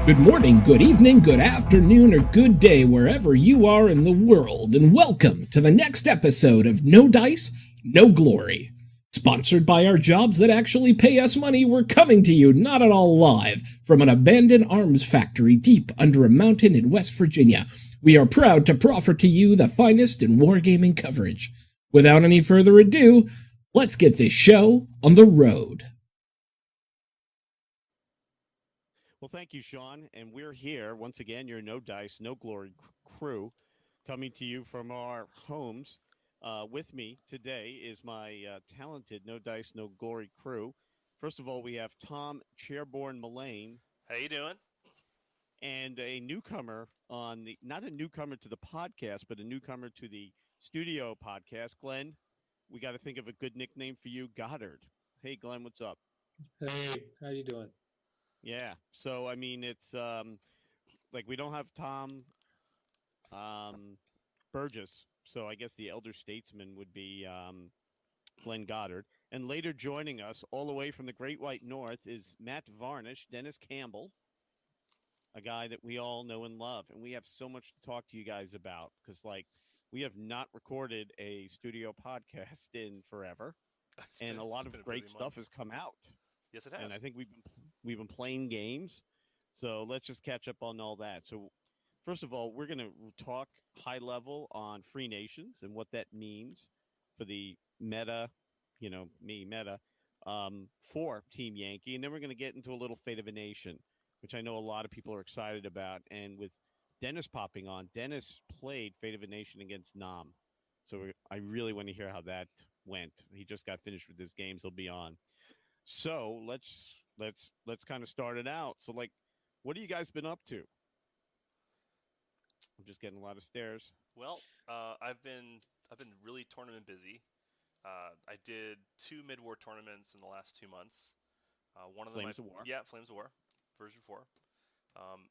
Good morning, good evening, good afternoon, or good day wherever you are in the world, and welcome to the next episode of No Dice, No Glory. Sponsored by our jobs that actually pay us money, we're coming to you not at all live from an abandoned arms factory deep under a mountain in West Virginia. We are proud to proffer to you the finest in wargaming coverage. Without any further ado, let's get this show on the road. Well, thank you, Sean. And we're here once again, your No Dice, No Glory crew, coming to you from our homes. With me today is my talented No Dice, No Glory crew. First of all, we have Tom Chairborne Mullane. How you doing? And a newcomer on the, not a newcomer to the podcast, but a newcomer to the studio podcast, Glenn. We got to think of a good nickname for you, Goddard. Hey, Glenn, what's up? Hey, how you doing? Yeah. So, I mean, it's like we don't have Tom Burgess. So I guess the elder statesman would be Glenn Goddard. And later joining us all the way from the Great White North is Matt Varnish, Dennis Campbell, a guy that we all know and love. And we have so much to talk to you guys about because, like, we have not recorded a studio podcast in forever. And a lot of great stuff has come out. Yes, it has. And I think we've been playing games. So let's just catch up on all that. So first of all, we're going to talk high level on Free Nations and what that means for the meta, for Team Yankee. And then we're going to get into a little Fate of a Nation, which I know a lot of people are excited about. And with Dennis popping on, Dennis played Fate of a Nation against Nam. So I really want to hear how that went. He just got finished with his games. He'll be on. So let's kind of start it out. So, like, what have you guys been up to? I'm just getting a lot of stares. Well, I've been really tournament busy. I did 2 mid-war tournaments in the last 2 months. One of them, Flames of War. Yeah, Flames of War, version 4.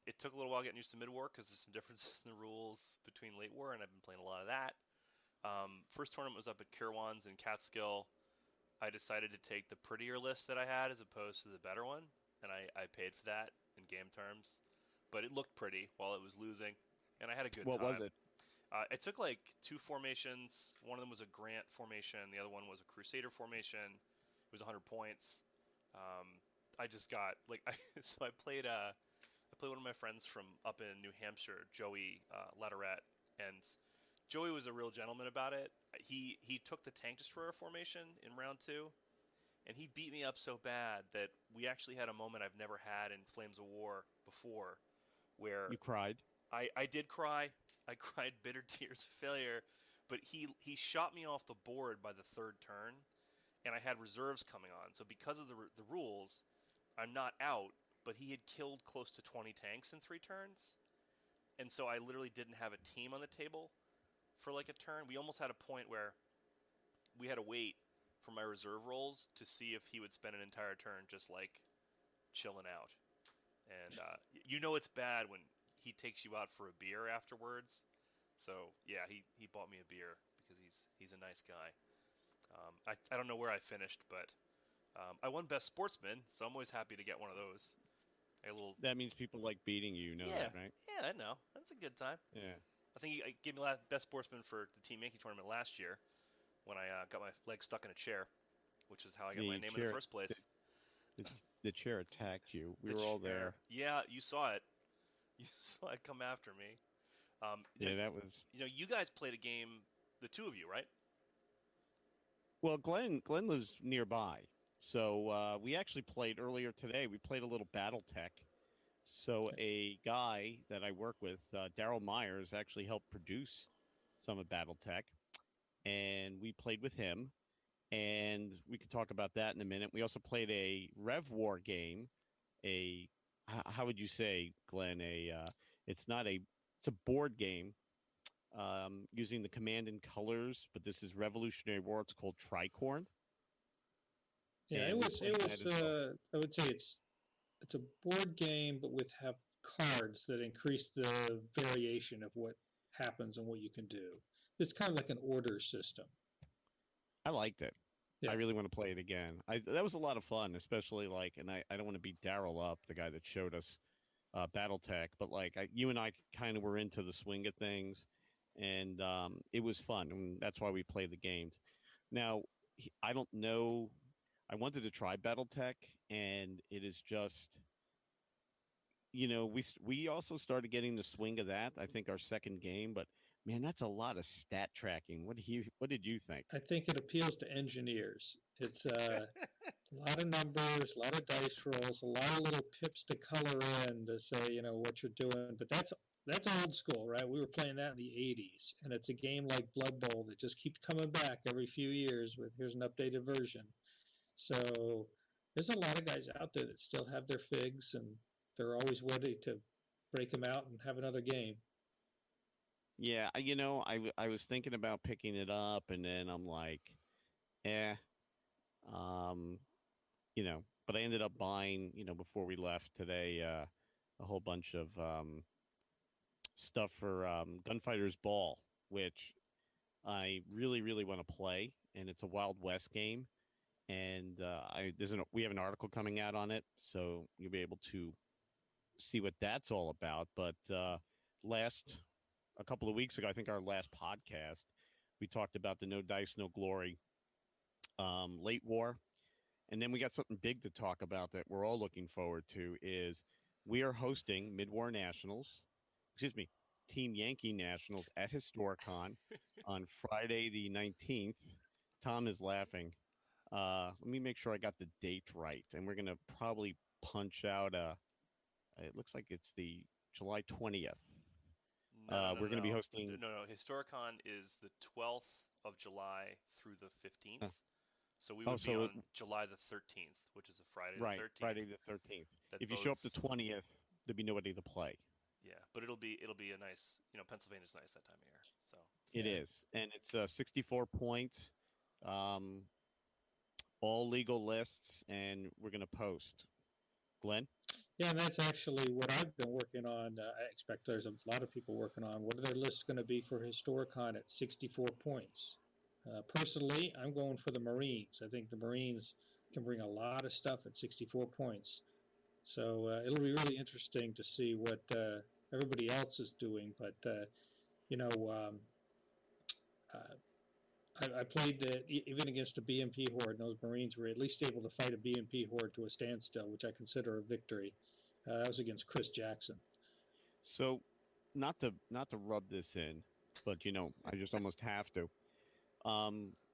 It took a little while getting used to mid-war because there's some differences in the rules between late war, and I've been playing a lot of that. First tournament was up at Kirwan's in Catskill. I decided to take the prettier list that I had as opposed to the better one, and I paid for that in game terms. But it looked pretty while it was losing, and I had a good time. What was it? It took like 2 formations. One of them was a Grant formation. The other one was a Crusader formation. It was 100 points. I just got so I played one of my friends from up in New Hampshire, Joey Lederette, and Joey was a real gentleman about it. He took the Tank Destroyer formation in round 2, and he beat me up so bad that we actually had a moment I've never had in Flames of War before, where You cried. I did cry. I cried bitter tears of failure, but he shot me off the board by the 3rd turn, and I had reserves coming on. So because of the rules, I'm not out, but he had killed close to 20 tanks in 3 turns, and so I literally didn't have a team on the table for like a turn. We almost had a point where we had to wait for my reserve rolls to see if he would spend an entire turn just like chilling out. And it's bad when he takes you out for a beer afterwards. So yeah, he bought me a beer because he's a nice guy. I don't know where I finished, but I won Best Sportsman, so I'm always happy to get one of those. That means people like beating you, yeah, that, right? Yeah, I know. That's a good time. Yeah. I think he gave me Best Sportsman for the Team Yankee tournament last year when I got my leg stuck in a chair, which is how I got my name in the first place. The chair attacked you. We were all there. Yeah, you saw it. You saw it come after me. Yeah, that was... you guys played a game, the 2 of you, right? Well, Glenn lives nearby. So we actually played earlier today. We played a little BattleTech. So a guy that I work with, Daryl Myers, actually helped produce some of BattleTech, and we played with him, and we could talk about that in a minute. We also played a Rev War game, how would you say, Glenn? It's a board game using the Command and Colors, but this is Revolutionary War. It's called Tricorn. Yeah, it was. I would say it's a board game, but have cards that increase the variation of what happens and what you can do. It's kind of like an order system. I liked it. Yeah. I really want to play it again. That was a lot of fun, especially and I don't want to beat Daryl up, the guy that showed us BattleTech, but like you and I kind of were into the swing of things, and it was fun, and that's why we play the games. Now, I don't know. I wanted to try BattleTech, and it is just, we also started getting the swing of that. I think our second game, but man, that's a lot of stat tracking. What did you think? I think it appeals to engineers. It's a lot of numbers, a lot of dice rolls, a lot of little pips to color in to say, what you're doing. But that's old school, right? We were playing that in the 80s, and it's a game like Blood Bowl that just keeps coming back every few years with here's an updated version. So there's a lot of guys out there that still have their figs, and they're always ready to break them out and have another game. Yeah, I was thinking about picking it up, and then I'm like, eh, um, but I ended up buying, before we left today, a whole bunch of stuff for Gunfighter's Ball, which I really, really want to play, and it's a Wild West game, and we have an article coming out on it, so you'll be able to see what that's all about. But a couple of weeks ago, I think our last podcast, we talked about the No Dice, No Glory late war. And then we got something big to talk about that we're all looking forward to is we are hosting Mid-War Nationals, Team Yankee Nationals at Historicon on Friday the 19th. Tom is laughing. Let me make sure I got the date right. And we're going to probably punch out it looks like it's the July 20th. We're going to be hosting. No. Historicon is the 12th of July through the 15th. So we would be on July the 13th, which is a Friday the 13th. Right, Friday the 13th. If you show up the 20th, there'll be nobody to play. Yeah, but it'll be a nice, Pennsylvania's nice that time of year. So it is, and it's 64 points, all legal lists, and we're going to post. Glenn? Yeah, and that's actually what I've been working on. I expect there's a lot of people working on. What are their lists going to be for Historicon at 64 points? Personally, I'm going for the Marines. I think the Marines can bring a lot of stuff at 64 points. So it'll be really interesting to see what everybody else is doing. But, I played even against a BMP horde, and those Marines were at least able to fight a BMP horde to a standstill, which I consider a victory. That was against Chris Jackson. So, not to rub this in, but I just almost have to.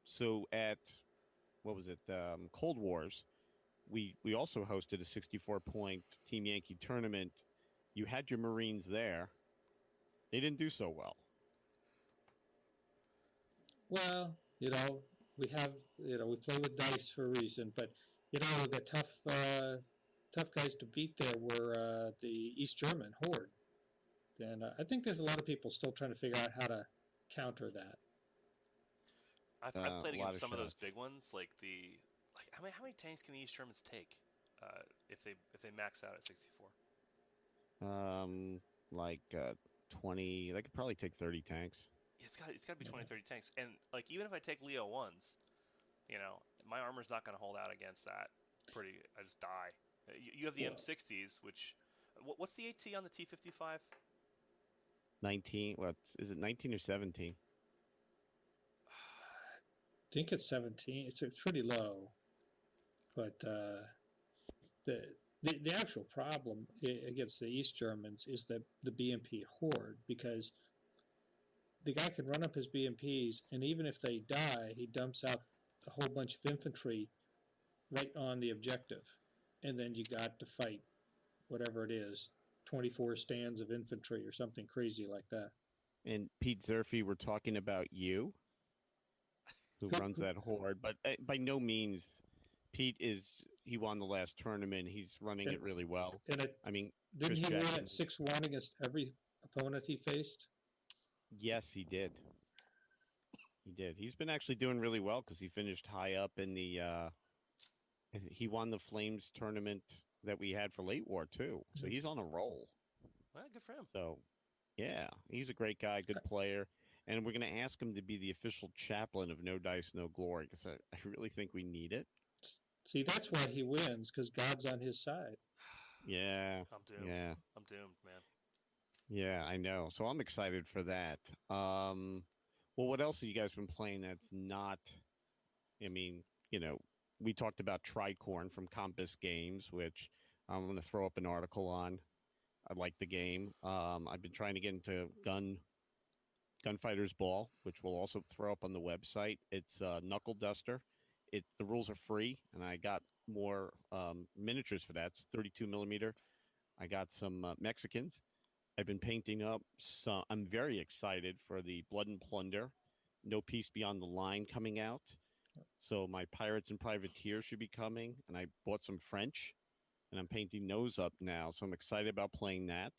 So at what was it? Cold Wars, we also hosted a 64-point Team Yankee tournament. You had your Marines there. They didn't do so well. Well, we have, we play with dice for a reason, but the tough guys to beat there were the East German horde, and I think there's a lot of people still trying to figure out how to counter that. I've played against some of those big ones, how many tanks can the East Germans take if they max out at 64? 20. They could probably take 30 tanks. It's got to be 20, 30 tanks, and even if I take Leo 1s, my armor's not going to hold out against that. I just die. You have the M60s, which what's the AT on the T55? 19. Is it 19 or 17? I think it's 17. It's pretty low, but the actual problem against the East Germans is the BMP horde, because the guy can run up his BMPs, and even if they die, he dumps out a whole bunch of infantry right on the objective, and then you got to fight whatever it is, 24 stands of infantry or something crazy like that. And Pete Zerfy, we're talking about you, who runs that horde, but by no means, he won the last tournament. He's running it really well. Didn't he win at 6-1 against every opponent he faced? Yes, he did. He's been actually doing really well because he finished high up in the. He won the Flames tournament that we had for late war too, so he's on a roll. Well, good for him. So, yeah, he's a great guy, good player, and we're going to ask him to be the official chaplain of No Dice, No Glory, because I really think we need it. See, that's why he wins, because God's on his side. Yeah. I'm doomed. Yeah. I'm doomed, man. Yeah, I know. So I'm excited for that. Well, what else have you guys been playing that's not, I mean, you know, we talked about Tricorn from Compass Games, which I'm going to throw up an article on. I like the game. I've been trying to get into Gunfighter's Ball, which we'll also throw up on the website. It's Knuckle Duster. The rules are free, and I got more miniatures for that. It's 32 millimeter. I got some Mexicans. I've been painting up some. I'm very excited for the Blood and Plunder, No Peace Beyond the Line coming out. So my Pirates and Privateers should be coming, and I bought some French, and I'm painting those up now. So I'm excited about playing that.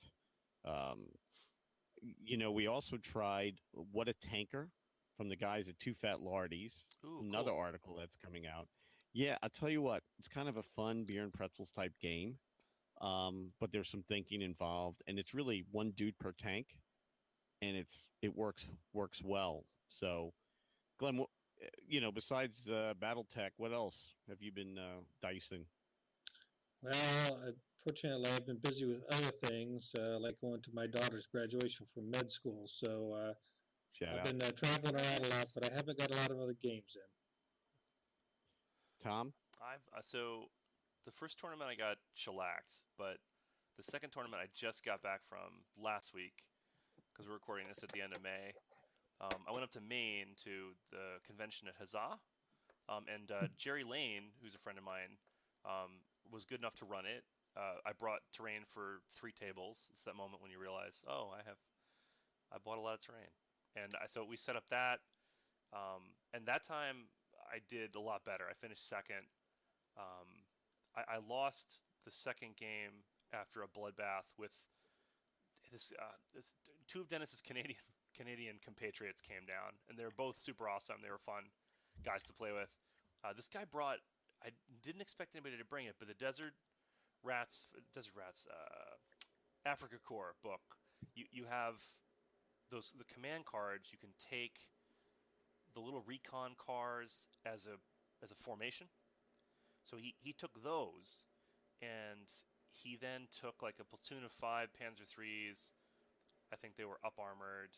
Um, we also tried What a Tanker from the guys at Two Fat Lardies, Ooh, another cool. article that's coming out. Yeah, I'll tell you what, it's kind of a fun beer and pretzels type game, but there's some thinking involved, and it's really one dude per tank, and it works well. So, Glenn, besides BattleTech, what else have you been dicing? Well, fortunately, I've been busy with other things, like going to my daughter's graduation from med school. So Shout I've out, been traveling around a lot, but I haven't got a lot of other games in. Tom. I've so the first tournament I got shellacked, but the second tournament I just got back from last week because we're recording this at the end of May. I went up to Maine to the convention at Huzzah, and Jerry Lane, who's a friend of mine, was good enough to run it. I brought terrain for 3 tables. It's that moment when you realize, oh, I bought a lot of terrain, and so we set up that. And that time I did a lot better. I finished second. I lost the second game after a bloodbath with this 2 of Dennis's Canadian compatriots came down, and they were both super awesome. They were fun guys to play with. This guy brought, I didn't expect anybody to bring it, but the Desert Rats Africa Corps book. You have the command cards. You can take the little recon cars as a formation. So he took those, and he then took like a platoon of 5 Panzer IIIs. I think they were up armored,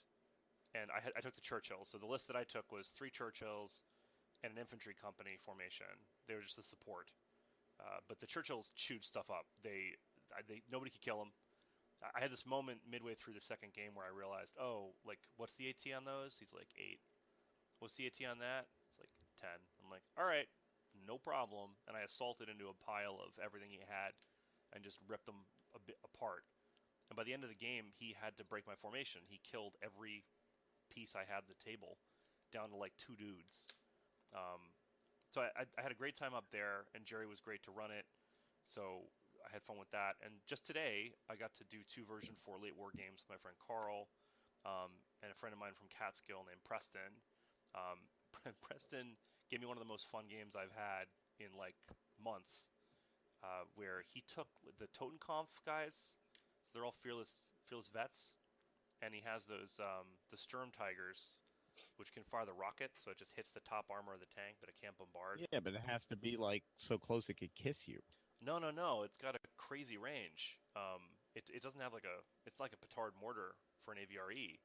and I took the Churchills. So the list that I took was 3 Churchills and an infantry company formation. They were just the support. But the Churchills chewed stuff up. They nobody could kill them. I had this moment midway through the second game where I realized, oh, like, what's the AT on those? He's like 8. What's the AT on that? It's like 10. I'm like, all right, no problem. And I assaulted into a pile of everything he had and just ripped them a bit apart. And by the end of the game, he had to break my formation. He killed every piece I had at the table down to like 2 dudes. So I had a great time up there, and Jerry was great to run it. So I had fun with that. And just today, I got to do 2 version 4 late war games with my friend Carl and a friend of mine from Catskill named Preston. Um, Preston gave me one of the most fun games I've had in like months, where he took the Totenkampf guys. So they're all fearless vets, and he has those the Sturm Tigers, which can fire the rocket, so it just hits the top armor of the tank, but it can't bombard. Yeah, but it has to be like so close it could kiss you. No. It's got a crazy range. It doesn't have it's like a petard mortar for an AVRE.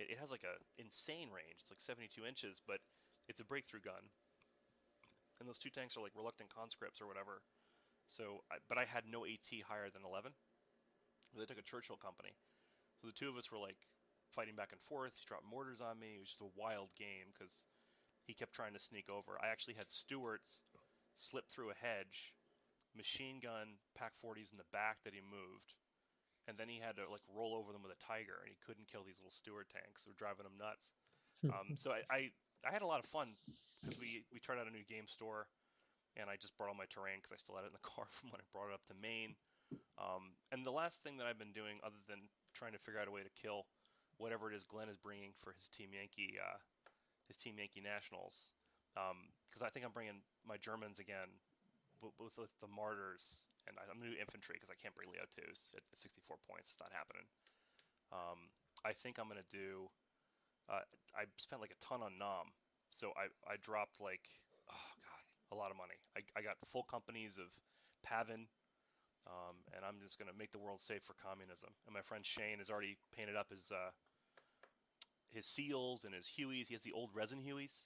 It has like a insane range. It's like 72 inches, but it's a breakthrough gun. And those 2 tanks are like reluctant conscripts or whatever. So, but I had no AT higher than 11. They took a Churchill company. So the 2 of us were like fighting back and forth. He dropped mortars on me. It was just a wild game because he kept trying to sneak over. I actually had Stewart's slip through a hedge, machine gun Pac 40s in the back that he moved, and then he had to like roll over them with a Tiger, and he couldn't kill these little Stewart tanks. They were driving him nuts. So I had a lot of fun because we tried out a new game store, and I just brought all my terrain because I still had it in the car from when I brought it up to Maine. And the last thing that I've been doing, other than trying to figure out a way to kill whatever it is Glenn is bringing for his Team Yankee Nationals, because I think I'm bringing my Germans again with the Martyrs, and I'm going to do infantry because I can't bring Leo 2s at 64 points. It's not happening. I think I'm going to do. I spent like a ton on Nom, so I dropped like, oh god, a lot of money. I got full companies of Pavin, and I'm just going to make the world safe for communism. And my friend Shane has already painted up his seals and his Hueys. He has the old resin Hueys,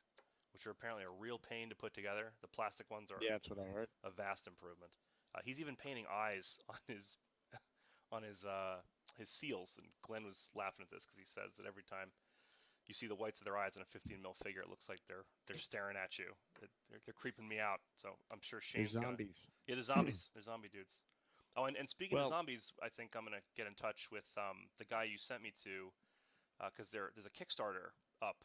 which are apparently a real pain to put together. The plastic ones are that's what I heard. a vast improvement. He's even painting eyes on his his seals. And Glenn was laughing at this because he says that every time you see the whites of their eyes in a 15 mil figure, it looks like they're staring at you. They're creeping me out. So I'm sure Shane's They're zombies. Yeah, they're zombies. They're zombie dudes. Oh, and speaking of zombies, I think I'm gonna get in touch with the guy you sent me to, because there's a Kickstarter up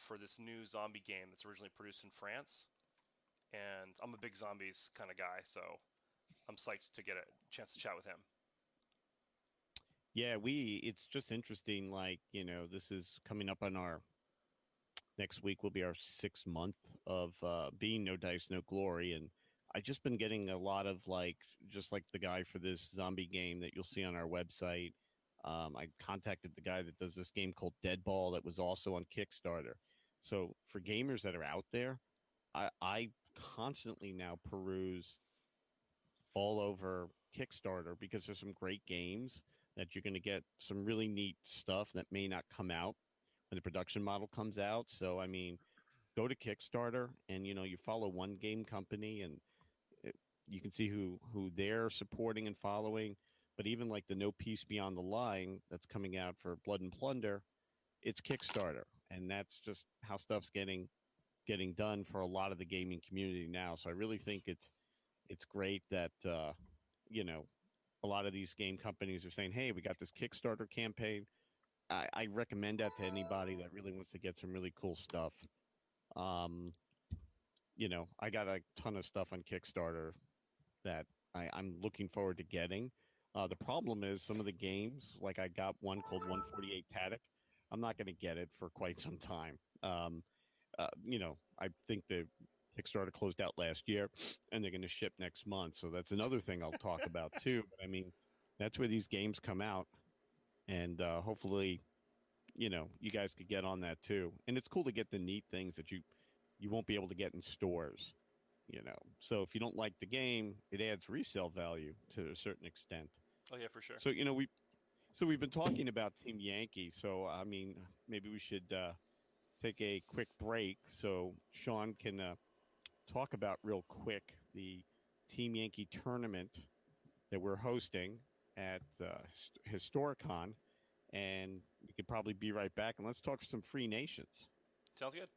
for this new zombie game that's originally produced in France, and I'm a big zombies kind of guy, so I'm psyched to get a chance to chat with him. Yeah, it's just interesting. Like, this is coming up on next week will be our 6th month of being No Dice, No Glory. And I just been getting a lot of just like the guy for this zombie game that you'll see on our website. I contacted the guy that does this game called Deadball that was also on Kickstarter. So for gamers that are out there, I constantly now peruse all over Kickstarter because there's some great games that you're going to get some really neat stuff that may not come out when the production model comes out. So, I mean, go to Kickstarter and, you follow one game company and you can see who they're supporting and following. But even like the No Peace Beyond the Line that's coming out for Blood and Plunder, it's Kickstarter. And that's just how stuff's getting done for a lot of the gaming community now. So I really think it's great that, a lot of these game companies are saying, hey, we got this Kickstarter campaign. I recommend that to anybody that really wants to get some really cool stuff. I got a ton of stuff on Kickstarter that I'm looking forward to getting. The problem is some of the games, like I got one called 148 Tactic. I'm not going to get it for quite some time. I think the Kickstarter closed out last year and they're going to ship next month. So that's another thing I'll talk about too. But I mean, that's where these games come out. And hopefully, you guys could get on that too. And it's cool to get the neat things that you won't be able to get in stores, So if you don't like the game, it adds resale value to a certain extent. Oh yeah, for sure. So, we've been talking about Team Yankee. So, I mean, maybe we should take a quick break so Sean can talk about real quick the Team Yankee tournament that we're hosting at Historicon, and we could probably be right back and let's talk some Free Nations. Sounds good.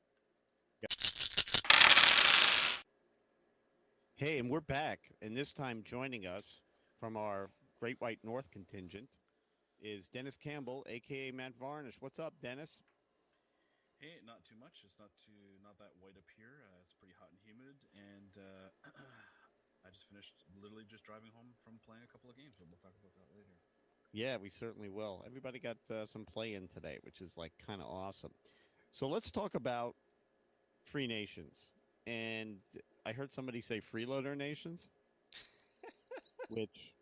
Hey, and we're back, and this time joining us from our Great White North contingent is Dennis Campbell, aka Matt Varnish. What's up, Dennis? Hey, not too much. It's not that white up here. It's pretty hot and humid, and I just finished literally just driving home from playing a couple of games, but we'll talk about that later. Yeah, we certainly will. Everybody got some play in today, which is kind of awesome. So let's talk about Free Nations. And I heard somebody say freeloader nations, which,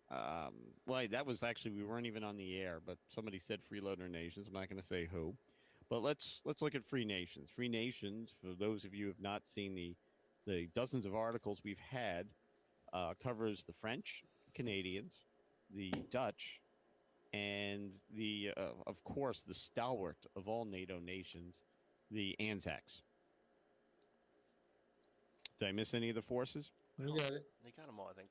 that was actually, we weren't even on the air, but somebody said freeloader nations. I'm not going to say who. But let's look at Free Nations. Free Nations, for those of you who have not seen the dozens of articles we've had, covers the French, Canadians, the Dutch, and of course, the stalwart of all NATO nations, the Anzacs. Did I miss any of the forces? You got it. They got them all, I think.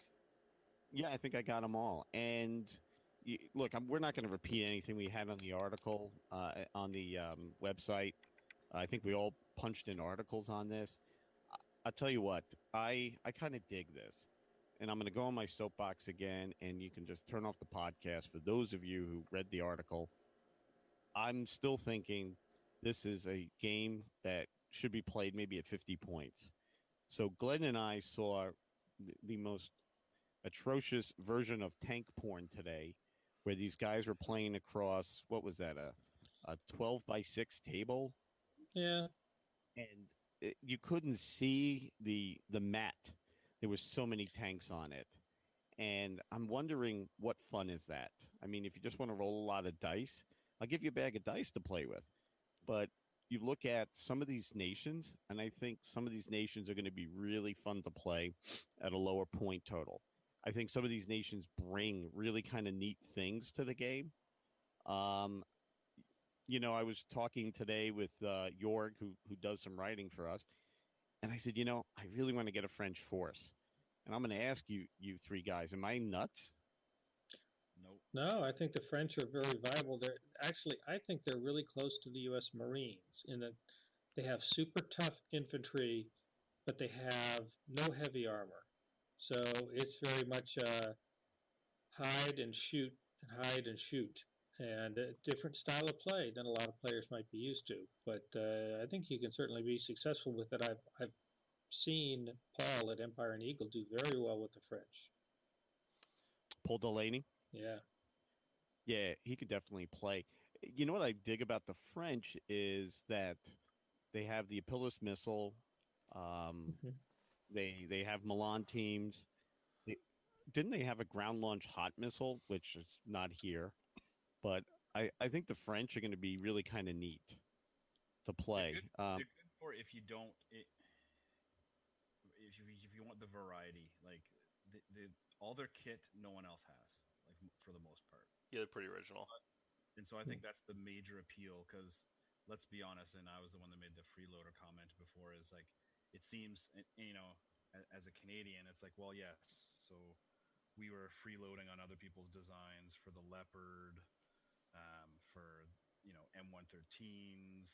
Yeah, I think I got them all. And look, we're not going to repeat anything we had on the article on the website. I think we all punched in articles on this. I'll tell you what, I kind of dig this. And I'm going to go on my soapbox again, and you can just turn off the podcast. For those of you who read the article, I'm still thinking this is a game that should be played maybe at 50 points. So Glenn and I saw the most atrocious version of tank porn today, where these guys were playing across, what was that, a 12 by 6 table? Yeah. And you couldn't see the mat. There was so many tanks on it. And I'm wondering, what fun is that? I mean, if you just want to roll a lot of dice, I'll give you a bag of dice to play with. But you look at some of these nations, and I think some of these nations are going to be really fun to play at a lower point total. I think some of these nations bring really kind of neat things to the game. I was talking today with Jorg, who does some writing for us, and I said, I really want to get a French force, and I'm going to ask you three guys, am I nuts? Nope. No, I think the French are very viable. I think they're really close to the U.S. Marines in that they have super tough infantry, but they have no heavy armor. So it's very much hide and shoot and hide and shoot, and a different style of play than a lot of players might be used to. But I think you can certainly be successful with it. I've seen Paul at Empire and Eagle do very well with the French. Paul Delaney? Yeah. Yeah, he could definitely play. You know what I dig about the French is that they have the Apilles missile. Mm-hmm. They have Milan teams. Didn't they have a ground launch hot missile, which is not here? But I think the French are going to be really kind of neat to play. They're good for if you don't. If you want the variety, like all their kit, no one else has, like for the most part. Yeah, they're pretty original. And so I think that's the major appeal, because let's be honest, and I was the one that made the freeloader comment before, is like, it seems, as a Canadian, it's like, well, yes, so we were freeloading on other people's designs for the Leopard, for, M113s.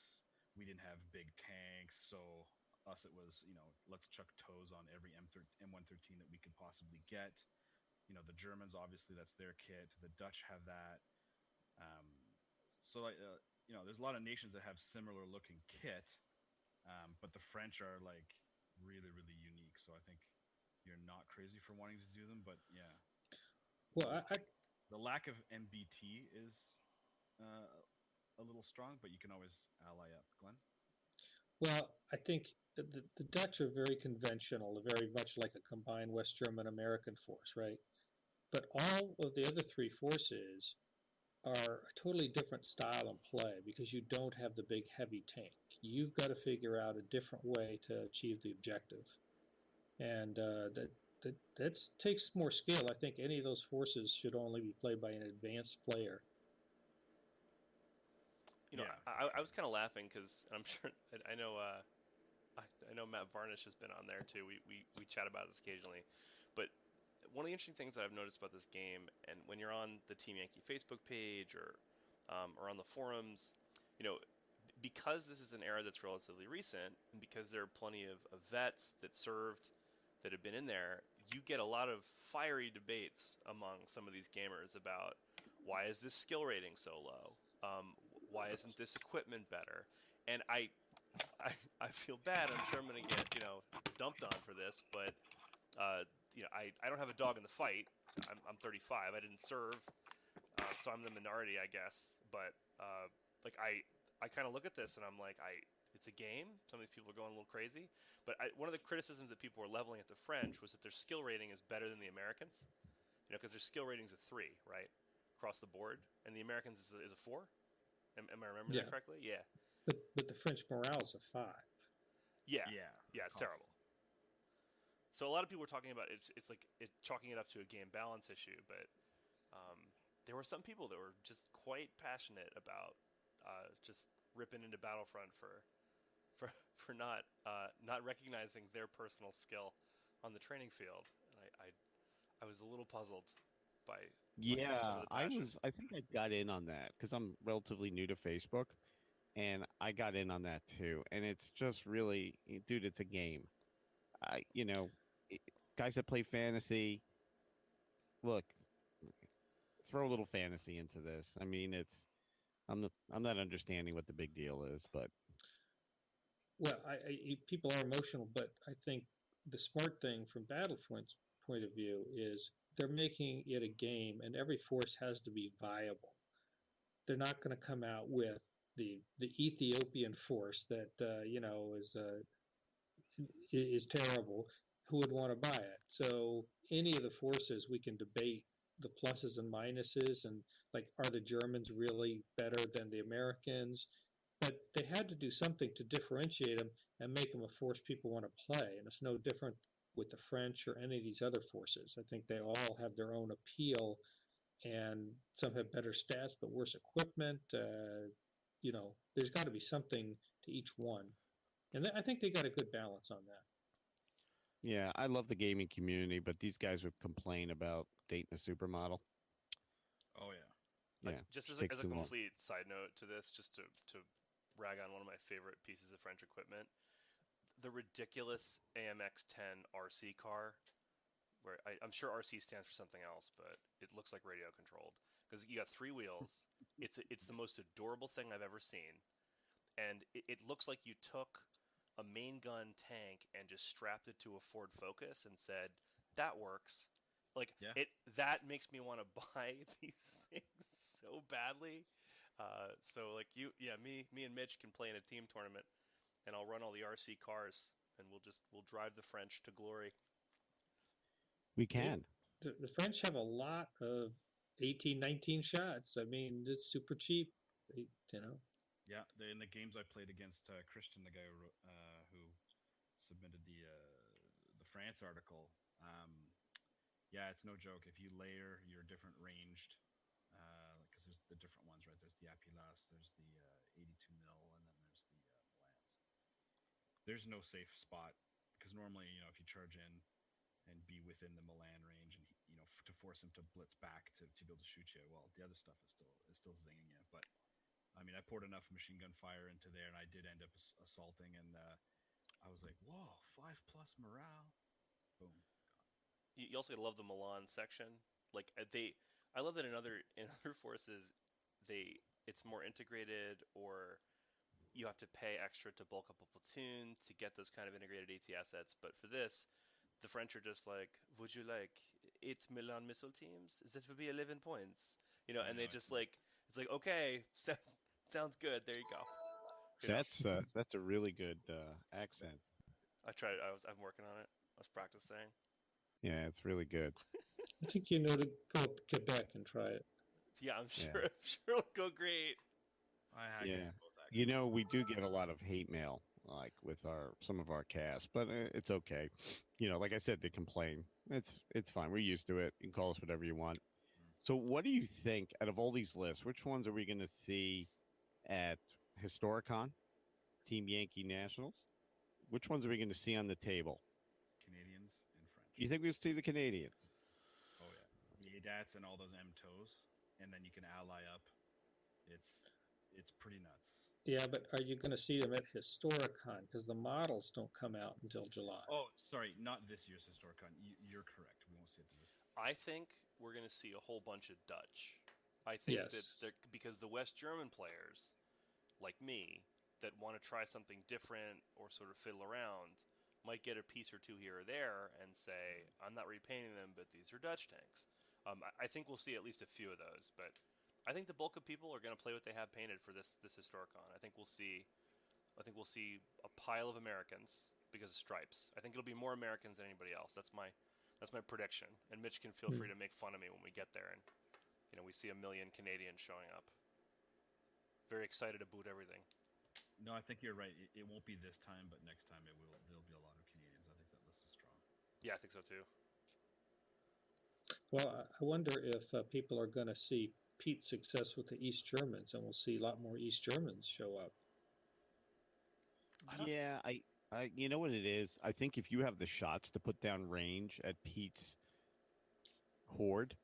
We didn't have big tanks, so us, it was, let's chuck toes on every M113 that we could possibly get. The Germans, obviously, that's their kit. The Dutch have that. There's a lot of nations that have similar looking kit, but the French are like really, really unique. So I think you're not crazy for wanting to do them, but yeah. Well, the lack of MBT is a little strong, but you can always ally up. Glenn? Well, I think the Dutch are very conventional, very much like a combined West German American force, right? But all of the other three forces are a totally different style and play because you don't have the big heavy tank. You've got to figure out a different way to achieve the objective, and that takes more skill. I think any of those forces should only be played by an advanced player. I was kind of laughing because I'm sure I know Matt Varnish has been on there too. We chat about this occasionally, but one of the interesting things that I've noticed about this game, and when you're on the Team Yankee Facebook page or on the forums, because this is an era that's relatively recent, and because there are plenty of vets that served that have been in there, you get a lot of fiery debates among some of these gamers about why is this skill rating so low? Why isn't this equipment better? And I feel bad. I'm sure I'm going to get dumped on for this, but I don't have a dog in the fight. I'm 35. I didn't serve, so I'm the minority, I guess. But I kind of look at this and I'm like, it's a game. Some of these people are going a little crazy. But one of the criticisms that people were leveling at the French was that their skill rating is better than the Americans. Because their skill rating is a 3, right, across the board, and the Americans is a 4. Am I remembering that correctly? Yeah. But the French morale is a 5. Yeah. It's terrible. So a lot of people were talking about it's like chalking it up to a game balance issue, but there were some people that were just quite passionate about just ripping into Battlefront for not recognizing their personal skill on the training field. And I was a little puzzled by some of the passion. I think I got in on that because I'm relatively new to Facebook, and I got in on that too. And it's just really, dude, it's a game. Guys that play fantasy, look, throw a little fantasy into this. I mean, I'm not understanding what the big deal is, but well, people are emotional, but I think the smart thing from Battlefront's point of view is they're making it a game, and every force has to be viable. They're not going to come out with the Ethiopian force that is terrible. Who would want to buy it? So any of the forces we can debate the pluses and minuses, and like, are the Germans really better than the Americans? But they had to do something to differentiate them and make them a force people want to play. And it's no different with the French or any of these other forces. I think they all have their own appeal, and some have better stats but worse equipment. There's got to be something to each one, and I think they got a good balance on that. Yeah, I love the gaming community, but these guys would complain about dating a supermodel. Oh yeah. Yeah, just as takes a too long. complete side note to this, just to rag on one of my favorite pieces of French equipment, the ridiculous AMX-10 RC car, where I'm sure RC stands for something else, but it looks like radio controlled because you got 3 wheels. It's the most adorable thing I've ever seen, and it looks like you took a main gun tank and just strapped it to a Ford Focus and said that works. Like Yeah. that makes me want to buy these things so badly. So like me and Mitch can play in a team tournament, and I'll run all the RC cars, and we'll drive the French to glory. We can. The French have a lot of 18, 19 shots. I mean, it's super cheap. Yeah, in the games I played against Christian, the guy who submitted the France article. Yeah, it's no joke. If you layer your different ranged, because there's the different ones, right? There's the Apilas, there's the 82 mil, and then there's the Milans. There's no safe spot because normally, if you charge in and be within the Milan range, and to force him to blitz back to be able to shoot you, well, the other stuff is still zinging you. But I mean, I poured enough machine gun fire into there, and I did end up assaulting, and I was like, whoa, 5+ morale, boom. You also love the Milan section. Like I love that in other forces, it's more integrated, or you have to pay extra to bulk up a platoon to get those kind of integrated AT assets. But for this, the French are just like, would you like 8 Milan missile teams? That would be 11 points. And they just like, it's like, okay, sounds good. There you go. That's a really good accent. I tried. I'm working on it. I was practicing. Yeah, it's really good. I think to go up Quebec and try it. Yeah, I'm sure. Yeah. I'm sure it'll go great. Yeah, we do get a lot of hate mail, like with some of our cast, but it's okay. Like I said, they complain. It's fine. We're used to it. You can call us whatever you want. So, what do you think out of all these lists? Which ones are we going to see at Historicon, Team Yankee Nationals? Which ones are we going to see on the table? Canadians and French. You think we'll see the Canadians? Oh yeah, the ADATs and all those MTOs, and then you can ally up. It's pretty nuts. Yeah, but are you going to see them at Historicon? Because the models don't come out until July. Oh, sorry, not this year's Historicon. You're correct. We won't see it this. I think we're going to see a whole bunch of Dutch. I think that because the West German players, like me, that want to try something different or sort of fiddle around, might get a piece or two here or there and say, I'm not repainting them, but these are Dutch tanks. I think we'll see at least a few of those, but I think the bulk of people are going to play what they have painted for this Historicon. I think we'll see a pile of Americans because of stripes. I think it'll be more Americans than anybody else. That's my prediction. And Mitch can feel free to make fun of me when we get there and we see 1 million Canadians showing up. Very excited to boot everything. No, I think you're right. It won't be this time, but next time it will. There'll be a lot of Canadians. I think that list is strong. Yeah, I think so too. Well, I wonder if people are going to see Pete's success with the East Germans, and we'll see a lot more East Germans show up. Yeah, I you know what it is? I think if you have the shots to put down range at Pete's horde,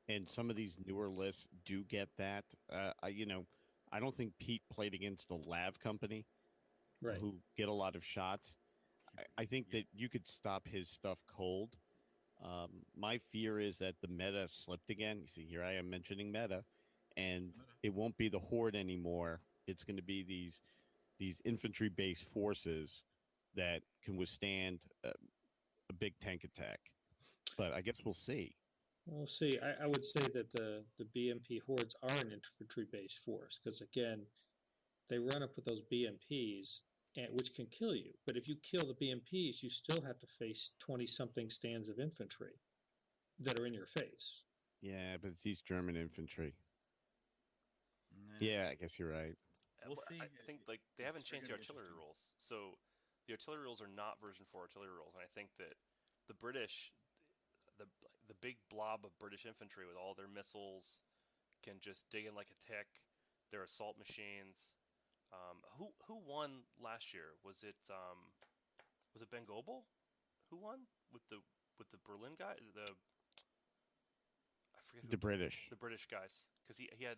and some of these newer lists do get that, I don't think Pete played against the Lav company, right, who get a lot of shots. I think that you could stop his stuff cold. My fear is that the meta slipped again. You see, here I am mentioning meta, and it won't be the horde anymore. It's going to be these infantry-based forces that can withstand a big tank attack. But I guess we'll see. We'll see. I would say that the BMP hordes are an infantry-based force because, again, they run up with those BMPs, which can kill you. But if you kill the BMPs, you still have to face 20-something stands of infantry that are in your face. Yeah, but it's East German infantry. Yeah, I guess you're right. We'll see. I think they haven't changed the artillery rules, so the artillery rules are not version 4 artillery rules, and I think that the British, the big blob of British infantry with all their missiles can just dig in like a tick. Their assault machines. Who won last year? Was it Ben Goebel? Who won with the Berlin guy? I forget The British. The British guys, because he had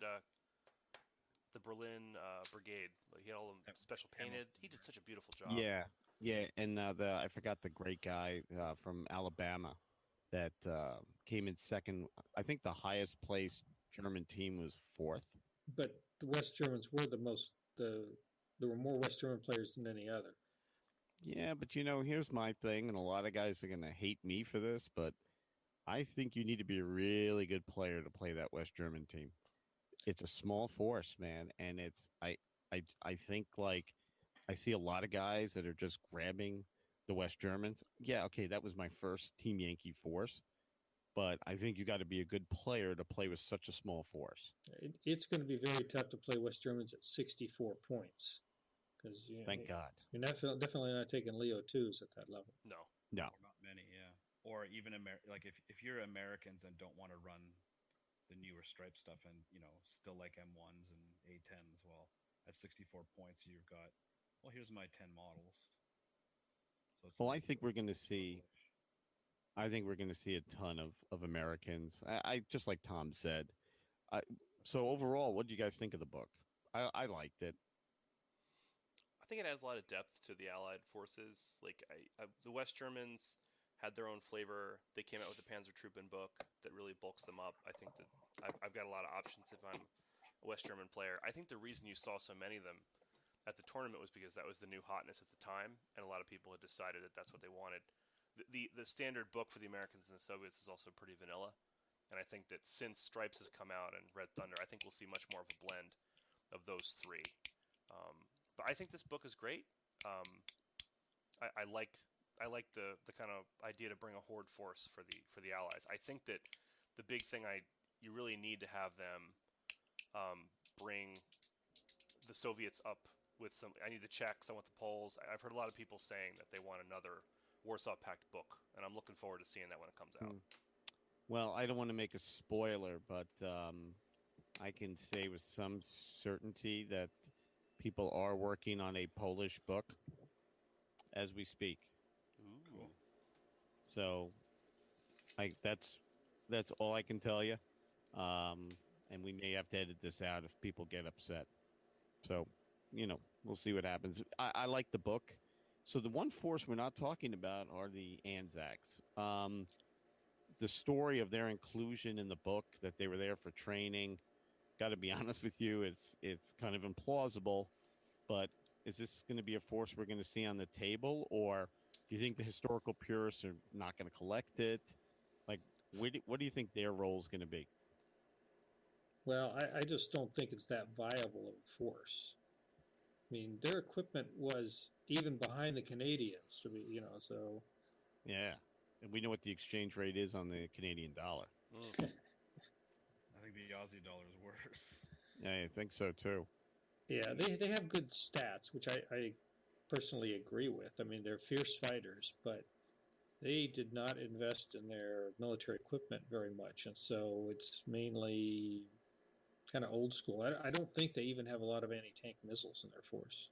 the Berlin brigade. Like, he had all them special painted. He did such a beautiful job. Yeah, and I forgot the great guy from Alabama that came in second. I think the highest placed German team was fourth. But the West Germans were there were more West German players than any other. Yeah, but here's my thing, and a lot of guys are going to hate me for this, but I think you need to be a really good player to play that West German team. It's a small force, man, and I think, like, I see a lot of guys that are just grabbing the West Germans. Yeah, okay, that was my first Team Yankee force, but I think you got to be a good player to play with such a small force. It's going to be very tough to play West Germans at 64 points. Because Thank God. You're definitely not taking Leo 2s at that level. No. Or not many, yeah. Or even like if you're Americans and don't want to run the newer stripe stuff and still like M1s and A10s, well, at 64 points you've got, well, here's my 10 models. So it's I think we're going to see. I think we're going to see a ton of Americans. I just like Tom said. So overall, what do you guys think of the book? I liked it. I think it adds a lot of depth to the Allied forces. Like, the West Germans had their own flavor. They came out with the Panzertruppen book that really bulks them up. I think that I've got a lot of options if I'm a West German player. I think the reason you saw so many of them at the tournament was because that was the new hotness at the time, and a lot of people had decided that that's what they wanted. The standard book for the Americans and the Soviets is also pretty vanilla, and I think that since Stripes has come out and Red Thunder, I think we'll see much more of a blend of those three. But I think this book is great. I like the kind of idea to bring a horde force for the Allies. I think that the big thing you really need to have them bring the Soviets up with some. I need the Czechs. I want the Poles. I've heard a lot of people saying that they want another Warsaw Pact book, and I'm looking forward to seeing that when it comes out. Well, I don't want to make a spoiler, but I can say with some certainty that people are working on a Polish book as we speak. Ooh. Cool. So, that's all I can tell you. And we may have to edit this out if people get upset. So, we'll see what happens. I like the book. So the one force we're not talking about are the Anzacs. The story of their inclusion in the book, that they were there for training, got to be honest with you, it's kind of implausible. But is this going to be a force we're going to see on the table, or do you think the historical purists are not going to collect it? Like, what do you think their role is going to be? Well, I just don't think it's that viable of a force. I mean, their equipment was even behind the Canadians, so. Yeah, and we know what the exchange rate is on the Canadian dollar. I think the Aussie dollar is worse. Yeah, I think so too. Yeah, they have good stats, which I personally agree with. I mean, they're fierce fighters, but they did not invest in their military equipment very much, and so it's mainly kind of old school. I don't think they even have a lot of anti-tank missiles in their force.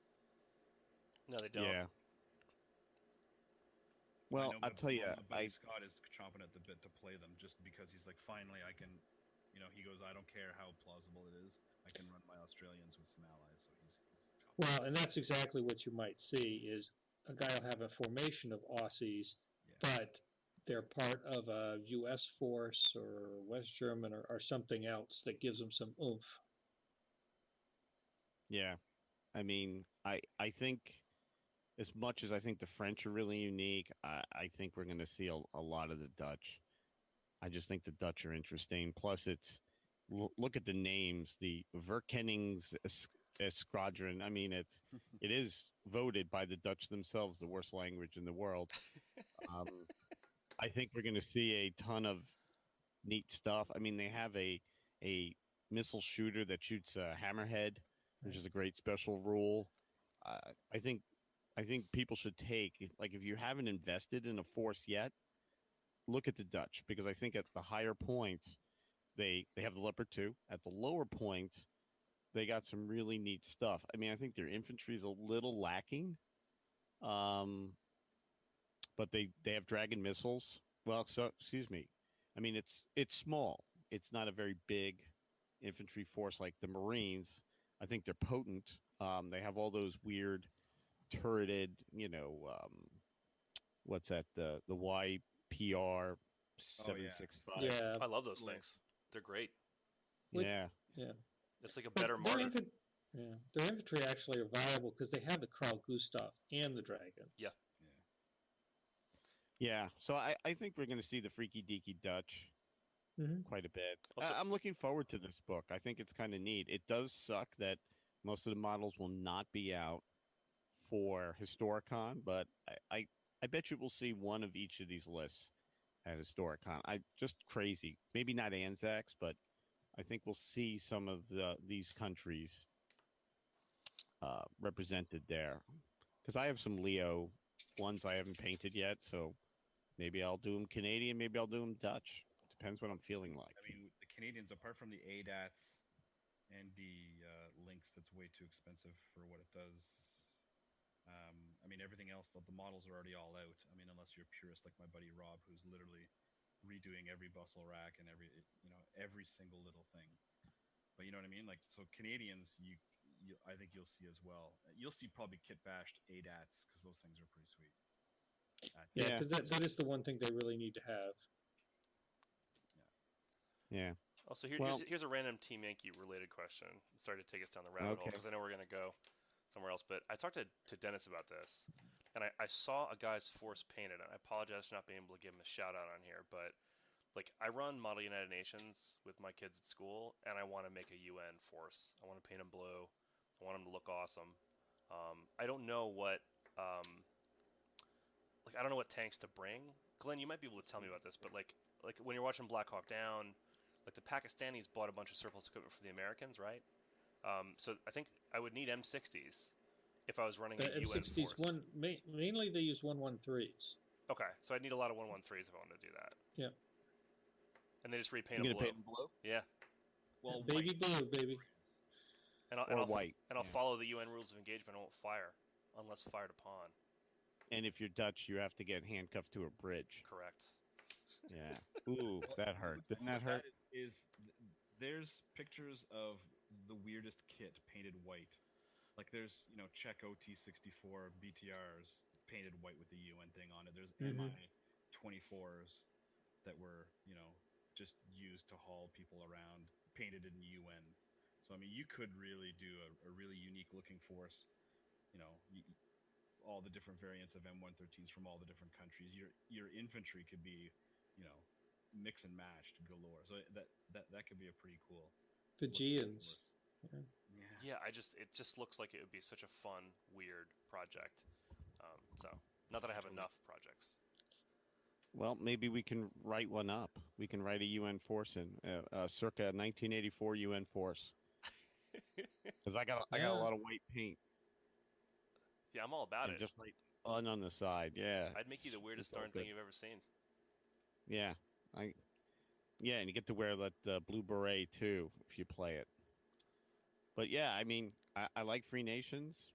No, they don't. Yeah. Well, I'll tell you, Scott is chomping at the bit to play them just because he's like, finally, I can, he goes, I don't care how plausible it is, I can run my Australians with some allies. So he's well, and that's exactly what you might see is a guy will have a formation of Aussies, but they're part of a U.S. force or West German or something else that gives them some oomph. Yeah, I mean, I think, as much as I think the French are really unique, I think we're going to see a lot of the Dutch. I just think the Dutch are interesting. Plus, look at the names, the Verkennings Squadron. I mean, it is voted by the Dutch themselves the worst language in the world. I think we're going to see a ton of neat stuff. I mean, they have a missile shooter that shoots a hammerhead, which is a great special rule. I think people should take, like, if you haven't invested in a force yet, look at the Dutch, because I think at the higher point, they have the Leopard 2. At the lower point, they got some really neat stuff. I mean, I think their infantry is a little lacking, but they have Dragon missiles. Well, so excuse me. I mean, it's small. It's not a very big infantry force like the Marines. I think they're potent. They have all those weird turreted, what's that? The YPR 765. Yeah, I love those things. They're great. Yeah. Yeah. It's like a better martyr. Their infantry actually are viable because they have the Carl Gustav and the dragons. Yeah. Yeah. So I think we're going to see the freaky deaky Dutch quite a bit. Also, I'm looking forward to this book. I think it's kind of neat. It does suck that most of the models will not be out for Historicon, but I bet you we'll see one of each of these lists at Historicon. Just crazy. Maybe not Anzacs, but I think we'll see some of these countries represented there. Because I have some Leo ones I haven't painted yet, so maybe I'll do them Canadian, maybe I'll do them Dutch. Depends what I'm feeling like. I mean, the Canadians, apart from the ADATs and the Lynx, that's way too expensive for what it does. I mean, everything else, the models are already all out. I mean, unless you're a purist like my buddy Rob, who's literally redoing every bustle rack and every single little thing. But you know what I mean? Like, so Canadians, I think you'll see as well. You'll see probably kit bashed ADATs because those things are pretty sweet. Yeah, because that is the one thing they really need to have. Yeah. Also, here's a random Team Yankee related question. Sorry to take us down the rabbit hole because I know we're going to go somewhere else. But I talked to Dennis about this, and I saw a guy's force painted. And I apologize for not being able to give him a shout out on here, but like I run Model United Nations with my kids at school, and I want to make a UN force. I want to paint them blue. I want them to look awesome. I don't know what I don't know what tanks to bring. Glenn, you might be able to tell me about this, but like when you're watching Black Hawk Down, like the Pakistanis bought a bunch of surplus equipment for the Americans, right? So I think I would need M60s if I was running a UN M60s force. Mainly they use 113s. Okay, so I'd need a lot of 113s if I wanted to do that. Yeah. And they just repaint them blue. Paint them blue? Yeah. Well, baby blue, baby. And I'll white. And I'll follow the UN rules of engagement. I won't fire unless fired upon. And if you're Dutch, you have to get handcuffed to a bridge. Correct. Yeah. Ooh, that hurt. Didn't that hurt? There's pictures of the weirdest kit painted white. Like there's, Czech OT-64 BTRs painted white with the UN thing on it. There's MI-24s that were, just used to haul people around, painted in UN. So, I mean, you could really do a really unique looking force, all the different variants of M113s from all the different countries. Your infantry could be, mix and matched galore. So that could be a pretty cool. Fijians. Yeah, it just looks like it would be such a fun, weird project. So, not that I have enough projects. Well, maybe we can write one up. We can write a UN force in circa 1984 UN force. Because I got a lot of white paint. Yeah, I'm all about it. Just like on the side, yeah. I'd make you the weirdest darn thing you've ever seen. Yeah, and you get to wear that blue beret too if you play it. But yeah, I mean, I like Free Nations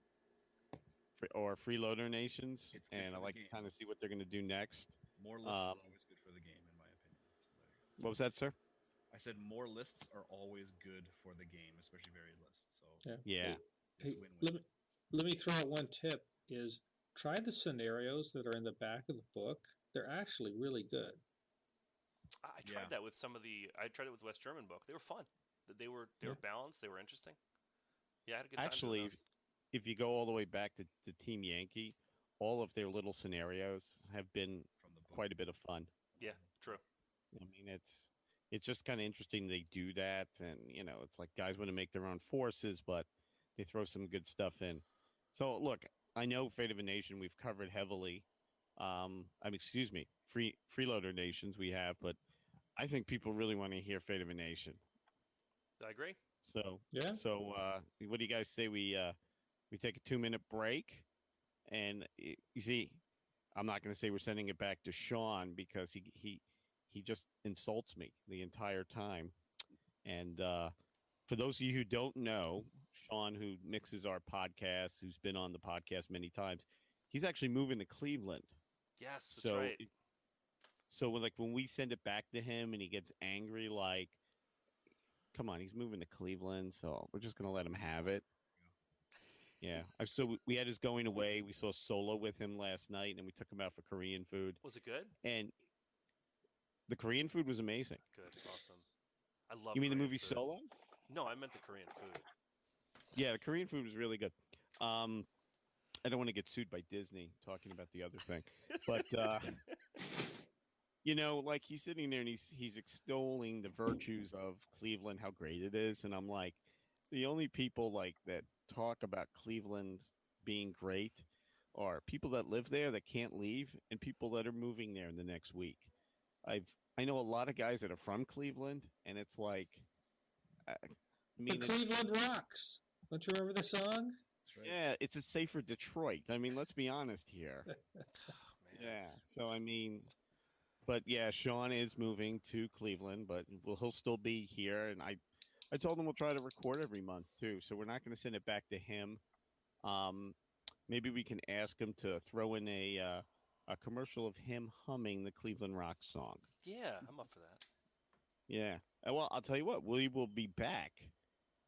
or Freeloader Nations, and I like to kind of see what they're going to do next. More lists are always good for the game, in my opinion. What was that, sir? I said more lists are always good for the game, especially varied lists. So yeah. Hey, let me throw out one tip: is try the scenarios that are in the back of the book. They're actually really good. I tried that with I tried it with West German book. They were fun. They were balanced. They were interesting. Yeah, I had a good time. Actually, if you go all the way back to Team Yankee, all of their little scenarios have been quite a bit of fun. Yeah, true. I mean, it's just kind of interesting they do that, and it's like guys want to make their own forces, but they throw some good stuff in. So look, I know Fate of a Nation we've covered heavily. Excuse me, Freeloader Nations we have, but I think people really want to hear Fate of a Nation. I agree. So yeah. So what do you guys say we take a 2-minute break? And you see, I'm not going to say we're sending it back to Sean because he just insults me the entire time. And for those of you who don't know, Sean, who mixes our podcast, who's been on the podcast many times, he's actually moving to Cleveland. Yes, that's So, right. so like when we send it back to him and he gets angry, like, come on, he's moving to Cleveland, so we're just gonna let him have it. Yeah. So we had his going away. We saw Solo with him last night, and we took him out for Korean food. Was it good? And the Korean food was amazing. Good, awesome. I love. You mean Korean the movie food. Solo? No, I meant the Korean food. Yeah, the Korean food was really good. I don't want to get sued by Disney talking about the other thing, but you know, like he's sitting there and he's extolling the virtues of Cleveland, how great it is, and I'm like, the only people like that talk about Cleveland being great are people that live there that can't leave and people that are moving there in the next week. I know a lot of guys that are from Cleveland, and it's like, I mean, but Cleveland rocks. Don't you remember the song? Right. Yeah, it's a safer Detroit. I mean, let's be honest here. Oh, Yeah, so I mean, but yeah, Sean is moving to Cleveland, but he'll still be here, and I told him we'll try to record every month too. So we're not going to send it back to him. Maybe we can ask him to throw in a commercial of him humming the Cleveland Rock song. Yeah, I'm up for that. Yeah. Well, I'll tell you what, we will be back.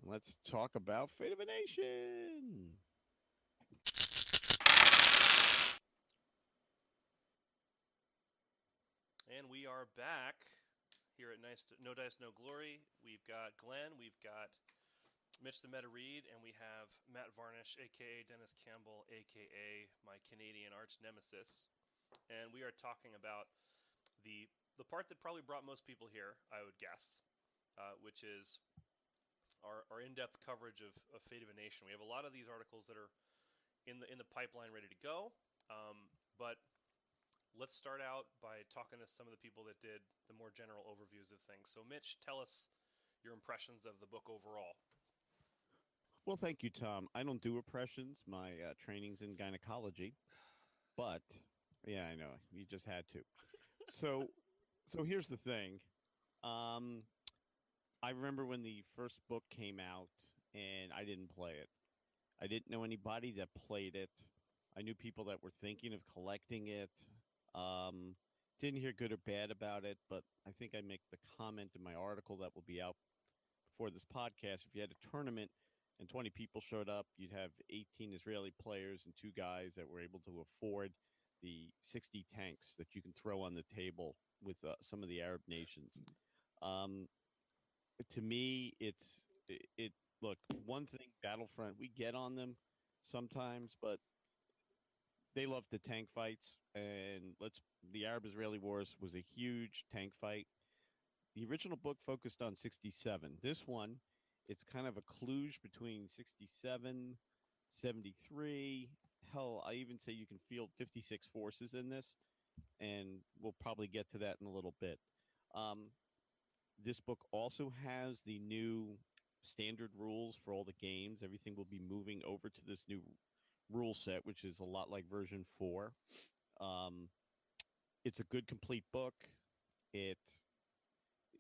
Let's talk about Fate of a Nation. And we are back here at No Dice, No Glory. We've got Glenn, we've got Mitch the Meta Reed, and we have Matt Varnish, a.k.a. Dennis Campbell, a.k.a. my Canadian arch nemesis. And we are talking about the part that probably brought most people here, I would guess, which is our in-depth coverage of Fate of a Nation. We have a lot of these articles that are in the pipeline ready to go, but let's start out by talking to some of the people that did the more general overviews of things. So, Mitch, tell us your impressions of the book overall. Well, thank you, Tom. I don't do impressions. My training's in gynecology, but yeah, I know you just had to. So, so here's the thing. I remember when the first book came out, and I didn't play it. I didn't know anybody that played it. I knew people that were thinking of collecting it. Um, didn't hear good or bad about it, but I think I make the comment in my article that will be out before this podcast. If you had a tournament and 20 people showed up, you'd have 18 Israeli players and two guys that were able to afford the 60 tanks that you can throw on the table with some of the Arab nations. To me, it look, one thing, Battlefront, we get on them sometimes, but they love the tank fights, and the Arab-Israeli Wars was a huge tank fight. The original book focused on 67. This one, it's kind of a kludge between 67, 73. Hell, I even say you can field 56 forces in this, and we'll probably get to that in a little bit. This book also has the new standard rules for all the games. Everything will be moving over to this new rule set, which is a lot like version 4. It's a good, complete book. It,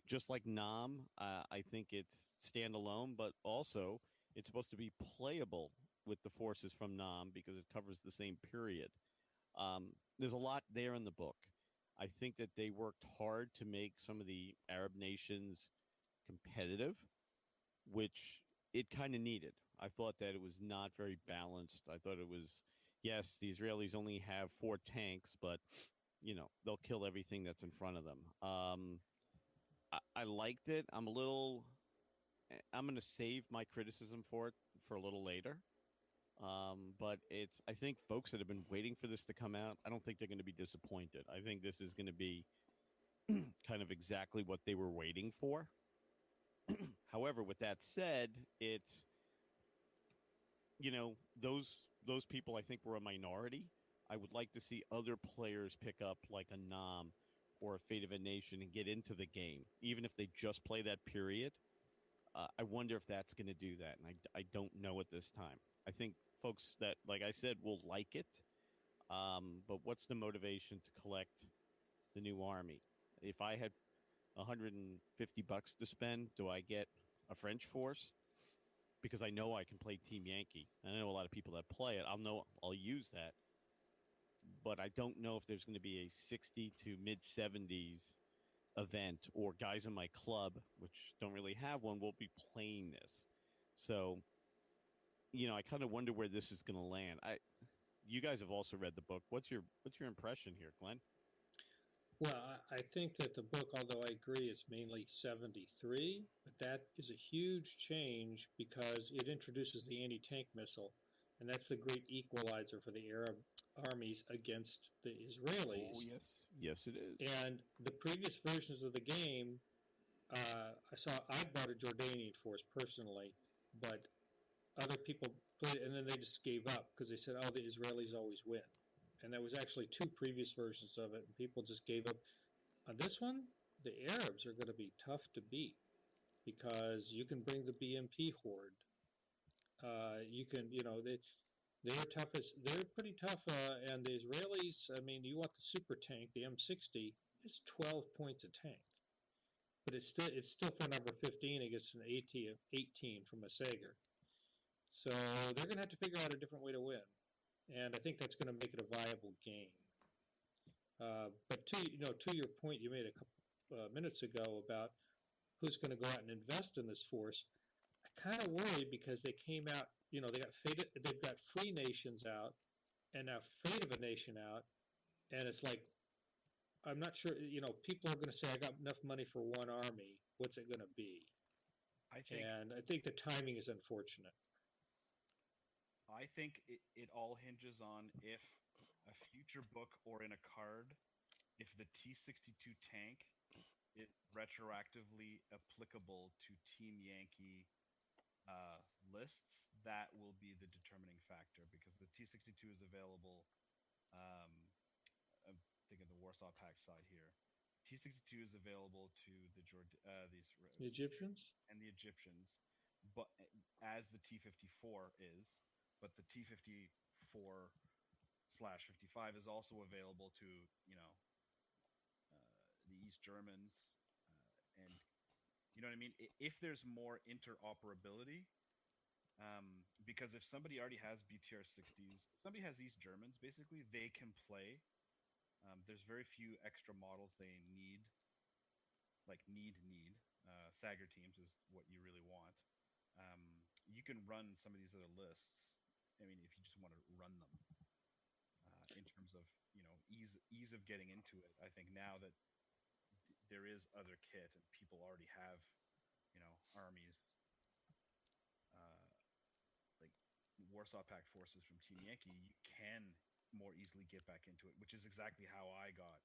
just like Nam, I think it's standalone, but also it's supposed to be playable with the forces from Nam because it covers the same period. There's a lot there in the book. I think that they worked hard to make some of the Arab nations competitive, which it kind of needed. I thought that it was not very balanced. I thought it was, yes, the Israelis only have 4 tanks, but, you know, they'll kill everything that's in front of them. I liked it. I'm going to save my criticism for it for a little later. But I think folks that have been waiting for this to come out, I don't think they're going to be disappointed. I think this is going to be kind of exactly what they were waiting for. However, with that said, it's, you know, those people I think were a minority. I would like to see other players pick up like a Nam or a Fate of a Nation and get into the game, even if they just play that period. I wonder if that's going to do that, and I don't know at this time. I think folks that, like I said, will like it. But what's the motivation to collect the new army? If I had $150 to spend, do I get a French force? Because I know I can play Team Yankee. I know a lot of people that play it. I'll use that. But I don't know if there's going to be a 60 to mid 70s event, or guys in my club, which don't really have one, will be playing this. So, I kind of wonder where this is going to land. You guys have also read the book. What's your impression here, Glenn? Well, I think that the book, although I agree it's mainly 73, but that is a huge change because it introduces the anti-tank missile, and that's the great equalizer for the Arab armies against the Israelis. Oh, yes. Yes, it is. And the previous versions of the game, I bought a Jordanian force personally, but other people played it, and then they just gave up because they said, "Oh, the Israelis always win." And there was actually two previous versions of it, and people just gave up. On this one, the Arabs are going to be tough to beat because you can bring the BMP horde. You can, they're toughest. They're pretty tough, and the Israelis. I mean, you want the super tank, the M60. It's 12 points a tank, but it's still for number 15 against an 18 from a Sager. So they're going to have to figure out a different way to win, and I think that's going to make it a viable game. But to your point you made a couple minutes ago about who's going to go out and invest in this force, I kind of worry because they came out, they've got Free Nations out, and now Fate of a Nation out, and it's like I'm not sure. People are going to say, "I got enough money for one army. What's it going to be?" And I think the timing is unfortunate. I think it all hinges on if a future book or in a card, if the T-62 tank is retroactively applicable to Team Yankee lists, that will be the determining factor, because the T-62 is available. I'm thinking the Warsaw Pact side here. T-62 is available to The Egyptians and the Egyptians, but as the T-54 is, but the T-54/55 is also available to the East Germans, and you know what I mean. If there's more interoperability, because if somebody already has BTR-60s, somebody has East Germans, basically they can play. There's very few extra models they need. Like need. Sager teams is what you really want. You can run some of these other lists. I mean, if you just want to run them, in terms of ease of getting into it. I think now that there is other kit and people already have armies, like Warsaw Pact forces from Team Yankee, you can more easily get back into it, which is exactly how I got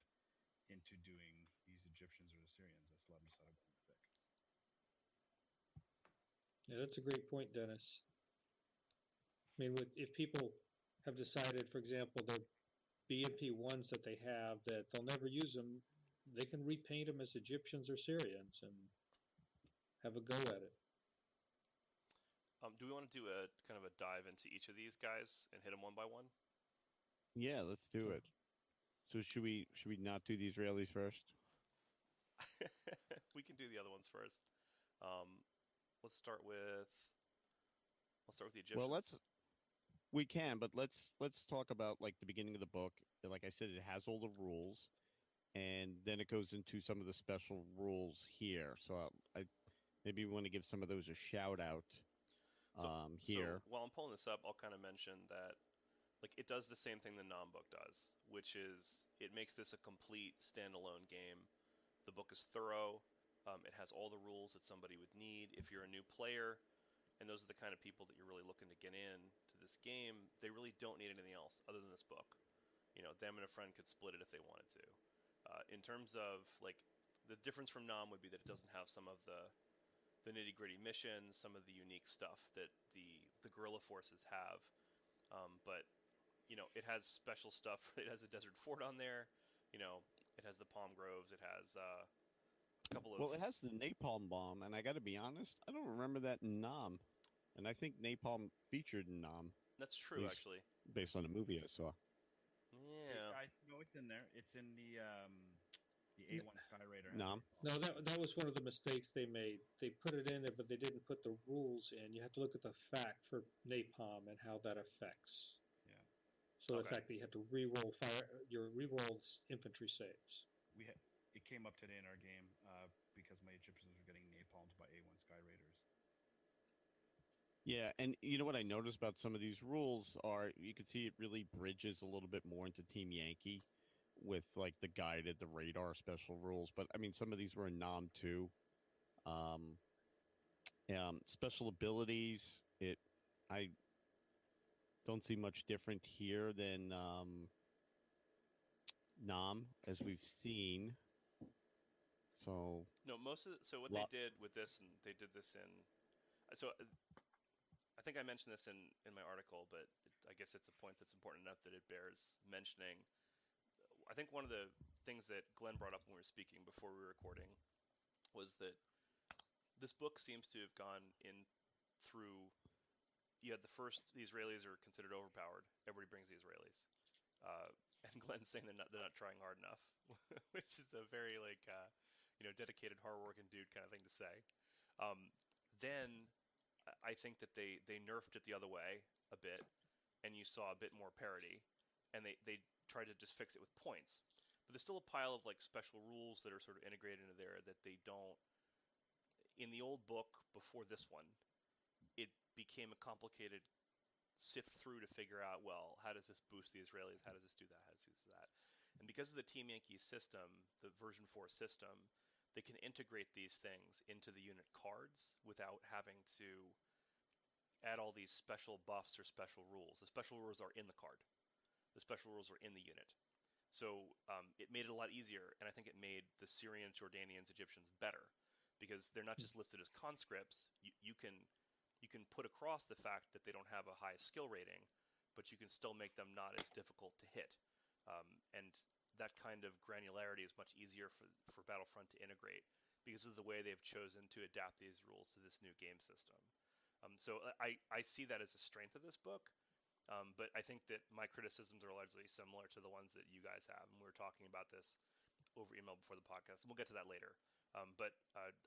into doing these Egyptians or Assyrians. That's let me decide what to pick. Yeah, that's a great point, Dennis. I mean, if people have decided, for example, the BMP ones that they have that they'll never use them, they can repaint them as Egyptians or Syrians and have a go at it. Do we want to do a kind of a dive into each of these guys and hit them one by one? Yeah, let's do it. So should we not do the Israelis first? We can do the other ones first. Let's start with the Egyptians. Well, we can, but let's talk about like the beginning of the book. Like I said, it has all the rules, and then it goes into some of the special rules here. So I maybe we want to give some of those a shout out here. So while I'm pulling this up, I'll kind of mention that it does the same thing the non-book does, which is it makes this a complete standalone game. The book is thorough. It has all the rules that somebody would need if you're a new player, and those are the kind of people that you're really looking to get in to this game. They really don't need anything else other than this book. Them and a friend could split it if they wanted to. In terms of the difference from Nam would be that it doesn't have some of the nitty-gritty missions, some of the unique stuff that the guerrilla forces have. But it has special stuff. It has a desert fort on there. It has the palm groves. It has a couple of. Well, it has the napalm bomb, and I got to be honest, I don't remember that in Nam, and I think napalm featured in Nam. That's true, actually. Based on a movie I saw. Yeah. No, it's in there. It's in the A1 Skyraider. No. No, that was one of the mistakes they made. They put it in there, but they didn't put the rules in. You have to look at the fact for napalm and how that affects. Yeah. So the Okay. fact that you have to re-roll your re-roll infantry saves. It came up today in our game because my Egyptians were getting napalmed by A1 Skyraiders. Yeah, and you know what I noticed about some of these rules are you can see it really bridges a little bit more into Team Yankee with like the guided, the radar special rules. But I mean, some of these were in Nom too. Special abilities, I don't see much different here than Nom as we've seen. So No, so what they did with this, and they did this in. So I think I mentioned this in my article, but I guess it's a point that's important enough that it bears mentioning. I think one of the things that Glenn brought up when we were speaking before we were recording was that this book seems to have gone in through. You had the Israelis are considered overpowered. Everybody brings the Israelis, and Glenn's saying they're not trying hard enough, which is a very dedicated, hardworking dude kind of thing to say. Then I think that they nerfed it the other way a bit, and you saw a bit more parity, and they tried to just fix it with points. But there's still a pile of like special rules that are sort of integrated into there that they don't. In the old book before this one, it became a complicated sift through to figure out, well, how does this boost the Israelis? How does this do that? How does this do that? And because of the Team Yankee system, the version 4 system, they can integrate these things into the unit cards without having to add all these special buffs or special rules. The special rules are in the card. The special rules are in the unit. So it made it a lot easier, and I think it made the Syrians, Jordanians, Egyptians better because they're not just listed as conscripts. You can put across the fact that they don't have a high skill rating, but you can still make them not as difficult to hit. And that kind of granularity is much easier for Battlefront to integrate because of the way they've chosen to adapt these rules to this new game system. So I see that as a strength of this book, but I think that my criticisms are largely similar to the ones that you guys have. And we were talking about this over email before the podcast. And we'll get to that later. But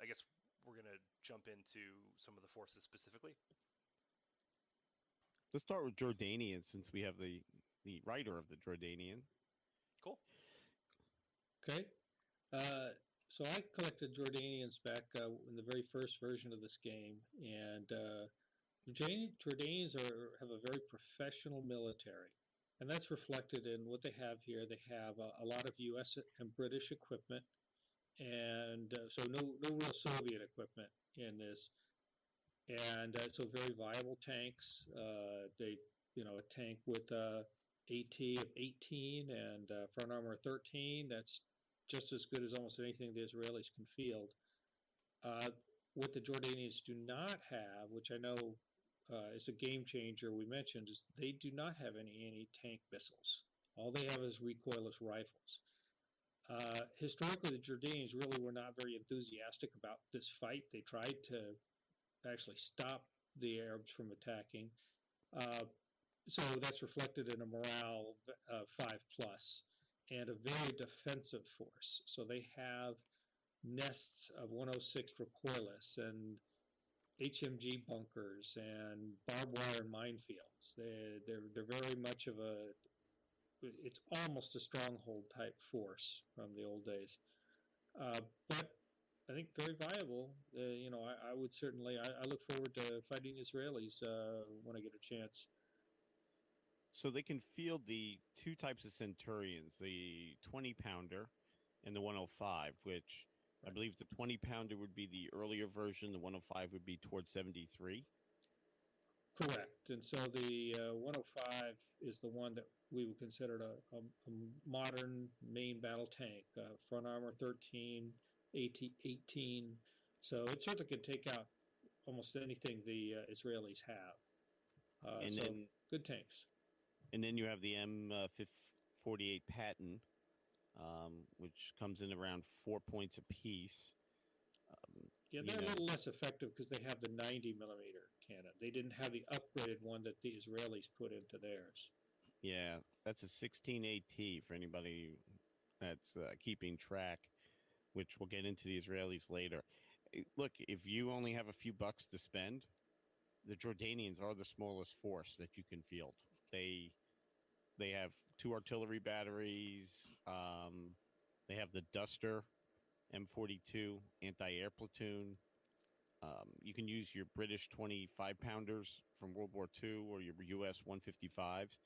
I guess we're going to jump into some of the forces specifically. Let's start with Jordanian since we have the writer of the Jordanian. Cool. Okay. So I collected Jordanians back in the very first version of this game, and Jordanians have a very professional military, and that's reflected in what they have here. They have a lot of U.S. and British equipment, and so no real Soviet equipment in this, and so very viable tanks. A tank with AT of 18 and front armor of 13. That's just as good as almost anything the Israelis can field. What the Jordanians do not have, which I know is a game changer we mentioned, is they do not have any anti-tank missiles. All they have is recoilless rifles. Historically, the Jordanians really were not very enthusiastic about this fight. They tried to actually stop the Arabs from attacking. So that's reflected in a morale of 5 plus and a very defensive force. So they have nests of 106 recoilless and HMG bunkers and barbed wire and minefields. They're very much of it's almost a stronghold type force from the old days. But I think very viable. I would certainly, I look forward to fighting Israelis when I get a chance. So they can field the two types of Centurions, the 20-pounder and the 105, which I believe the 20-pounder would be the earlier version. The 105 would be towards 73. Correct. And so the 105 is the one that we would consider a modern main battle tank, front armor 13, 18. So it certainly can take out almost anything the Israelis have. And so then, good tanks. And then you have the M48 Patton, which comes in around 4 points apiece. Yeah, they're a little less effective because they have the 90 millimeter cannon. They didn't have the upgraded one that the Israelis put into theirs. Yeah, that's a 16AT for anybody that's keeping track, which we'll get into the Israelis later. Look, if you only have a few bucks to spend, the Jordanians are the smallest force that you can field. They have 2 artillery batteries. They have the Duster M42 anti-air platoon. You can use your British 25 pounders from World War II or your US 155s.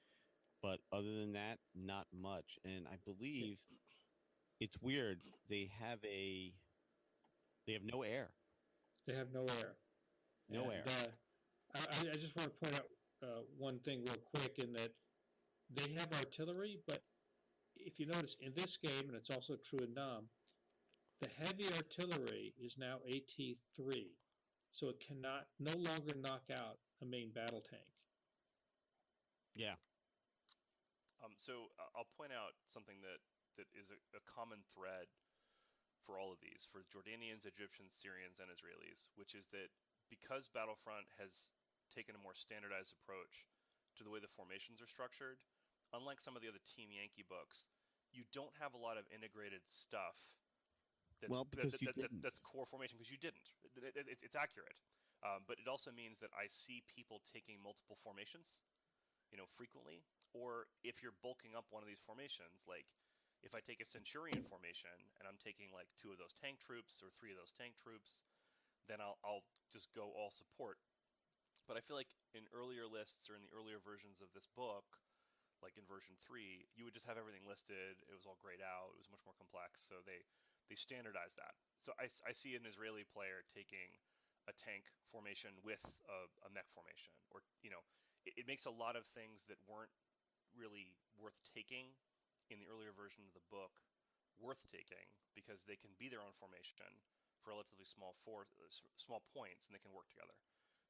But other than that, not much. And I believe it's weird. They have no air. They have no air. No air. I just want to point out one thing real quick in that they have artillery, but if you notice in this game, and it's also true in Nam, the heavy artillery is now AT3, so it cannot no longer knock out a main battle tank. Yeah. I'll point out something that is a common thread for all of these, for Jordanians, Egyptians, Syrians, and Israelis, which is that because Battlefront has taken a more standardized approach to the way the formations are structured, unlike some of the other Team Yankee books, you don't have a lot of integrated stuff that's core formation, because you didn't. It's accurate. But it also means that I see people taking multiple formations, frequently. Or if you're bulking up one of these formations, like if I take a Centurion formation and I'm taking like 2 of those tank troops or 3 of those tank troops, then I'll just go all support. But I feel like in earlier lists or in the earlier versions of this book, like in version 3, you would just have everything listed. It was all grayed out. It was much more complex. So they standardized that. So I see an Israeli player taking a tank formation with a mech formation, or it makes a lot of things that weren't really worth taking in the earlier version of the book worth taking, because they can be their own formation for relatively small points, and they can work together.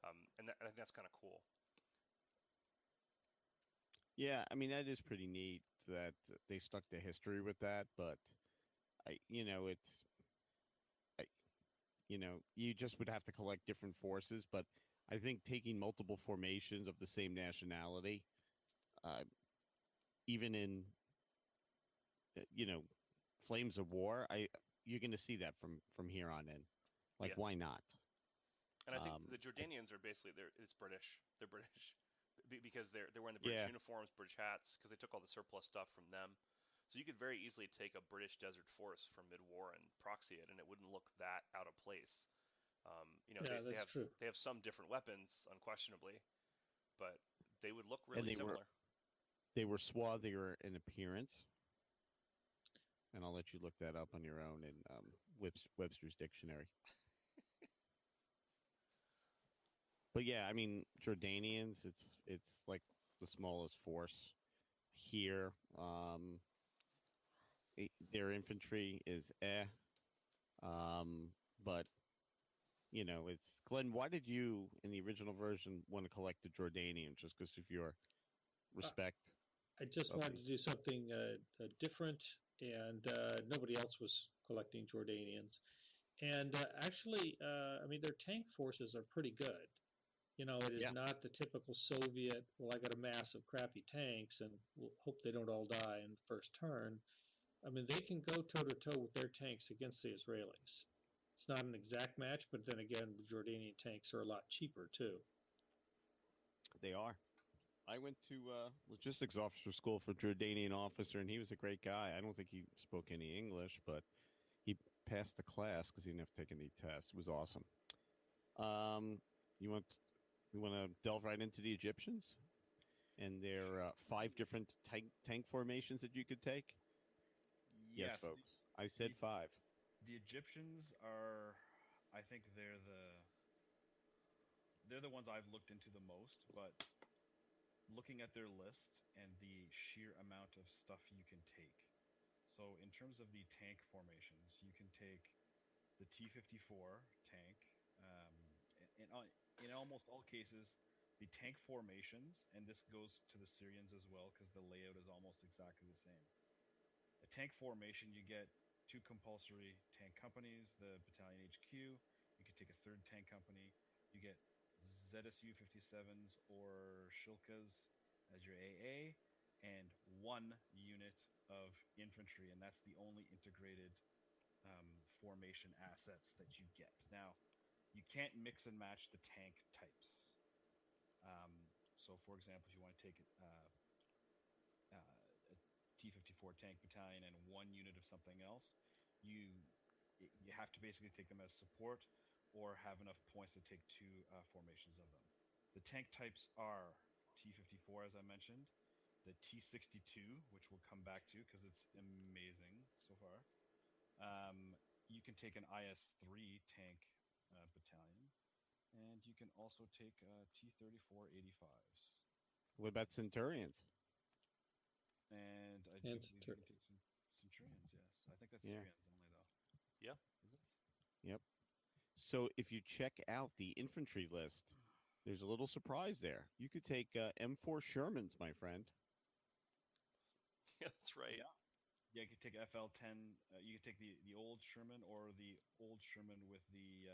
I think that's kind of cool. Yeah, I mean, that is pretty neat that they stuck to history with that, but you just would have to collect different forces. But I think taking multiple formations of the same nationality, even in Flames of War, you're going to see that from here on in. Like, why not? And I think the Jordanians are basically it's British. They're British because they're wearing the British uniforms, British hats, because they took all the surplus stuff from them. So you could very easily take a British desert force from mid-war and proxy it, and it wouldn't look that out of place. They have some different weapons, unquestionably, but they would look really similar. They were swarthier in appearance, and I'll let you look that up on your own in Webster's dictionary. But yeah, I mean, Jordanians, it's like the smallest force here. Their infantry is but it's Glenn. Why did you, in the original version, want to collect the Jordanians? Just because of your respect? I just wanted to do something different, and nobody else was collecting Jordanians. And actually, I mean, their tank forces are pretty good. It is not the typical Soviet, well, I got a mass of crappy tanks and we'll hope they don't all die in the first turn. I mean, they can go toe-to-toe with their tanks against the Israelis. It's not an exact match, but then again, the Jordanian tanks are a lot cheaper, too. They are. I went to logistics officer school for Jordanian officer, and he was a great guy. I don't think he spoke any English, but he passed the class because he didn't have to take any tests. It was awesome. You want to delve right into the Egyptians and their 5 different tank formations that you could take? Yes, folks. I said 5. The Egyptians are, I think they're the ones I've looked into the most, but looking at their list and the sheer amount of stuff you can take. So in terms of the tank formations, you can take the T-54 tank. In almost all cases, the tank formations, and this goes to the Syrians as well because the layout is almost exactly the same. A tank formation, you get 2 compulsory tank companies, the battalion HQ. You can take a 3rd tank company. You get ZSU 57s or Shilkas as your AA, and 1 unit of infantry, and that's the only integrated formation assets that you get. Now, you can't mix and match the tank types. So, for example, if you want to take a T-54 tank battalion and 1 unit of something else, you you have to basically take them as support or have enough points to take 2 formations of them. The tank types are T-54, as I mentioned, the T-62, which we'll come back to because it's amazing so far. You can take an IS-3 tank battalion, and you can also take T-34-85s. What about Centurions? And I do believe you can take some Centurions, yes. I think that's Syrians only, though. Yeah. Is it? Yep. So if you check out the infantry list, there's a little surprise there. You could take M4 Shermans, my friend. Yeah, that's right. Yeah, you could take FL-10. You could take the old Sherman or the old Sherman with the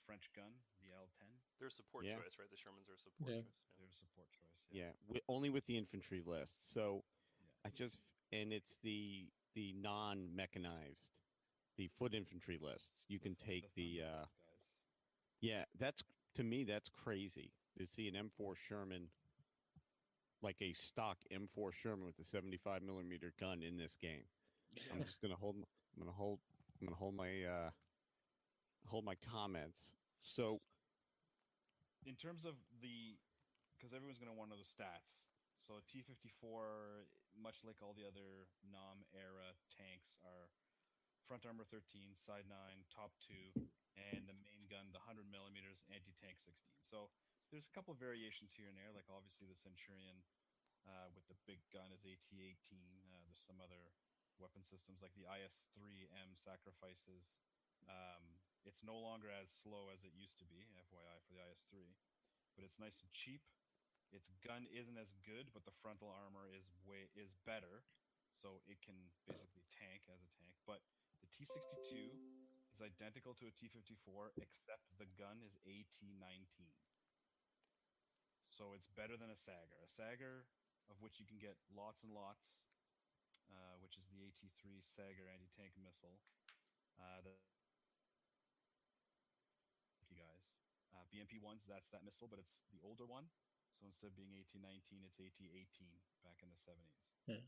French gun, the L-10. They're a support choice, right? The Shermans are a support choice. Yeah. They're a support choice. Yeah, only with the infantry list. So and it's the non-mechanized, the foot infantry lists. You can take the guys. Yeah, to me that's crazy to see an M4 Sherman, like a stock M4 Sherman with a 75 millimeter gun in this game. Yeah. I'm just gonna hold my comments. So, in terms of because everyone's gonna want to know the stats. So T-54, much like all the other NOM era tanks, are front armor 13, side 9, top 2, and the main gun, the 100 millimeters, anti-tank 16. So there's a couple of variations here and there, like obviously the Centurion with the big gun is AT-18. There's some other weapon systems like the IS-3M sacrifices. It's no longer as slow as it used to be, FYI, for the IS-3, but it's nice and cheap. Its gun isn't as good, but the frontal armor is better, so it can basically tank as a tank. But the T-62 is identical to a T-54, except the gun is AT-19. So it's better than a Sager. A Sager, of which you can get lots and lots, which is the AT-3 Sager anti-tank missile. You guys. BMP-1s, that's that missile, but it's the older one. So instead of being AT-19, it's AT-18 back in the 70s. Yeah.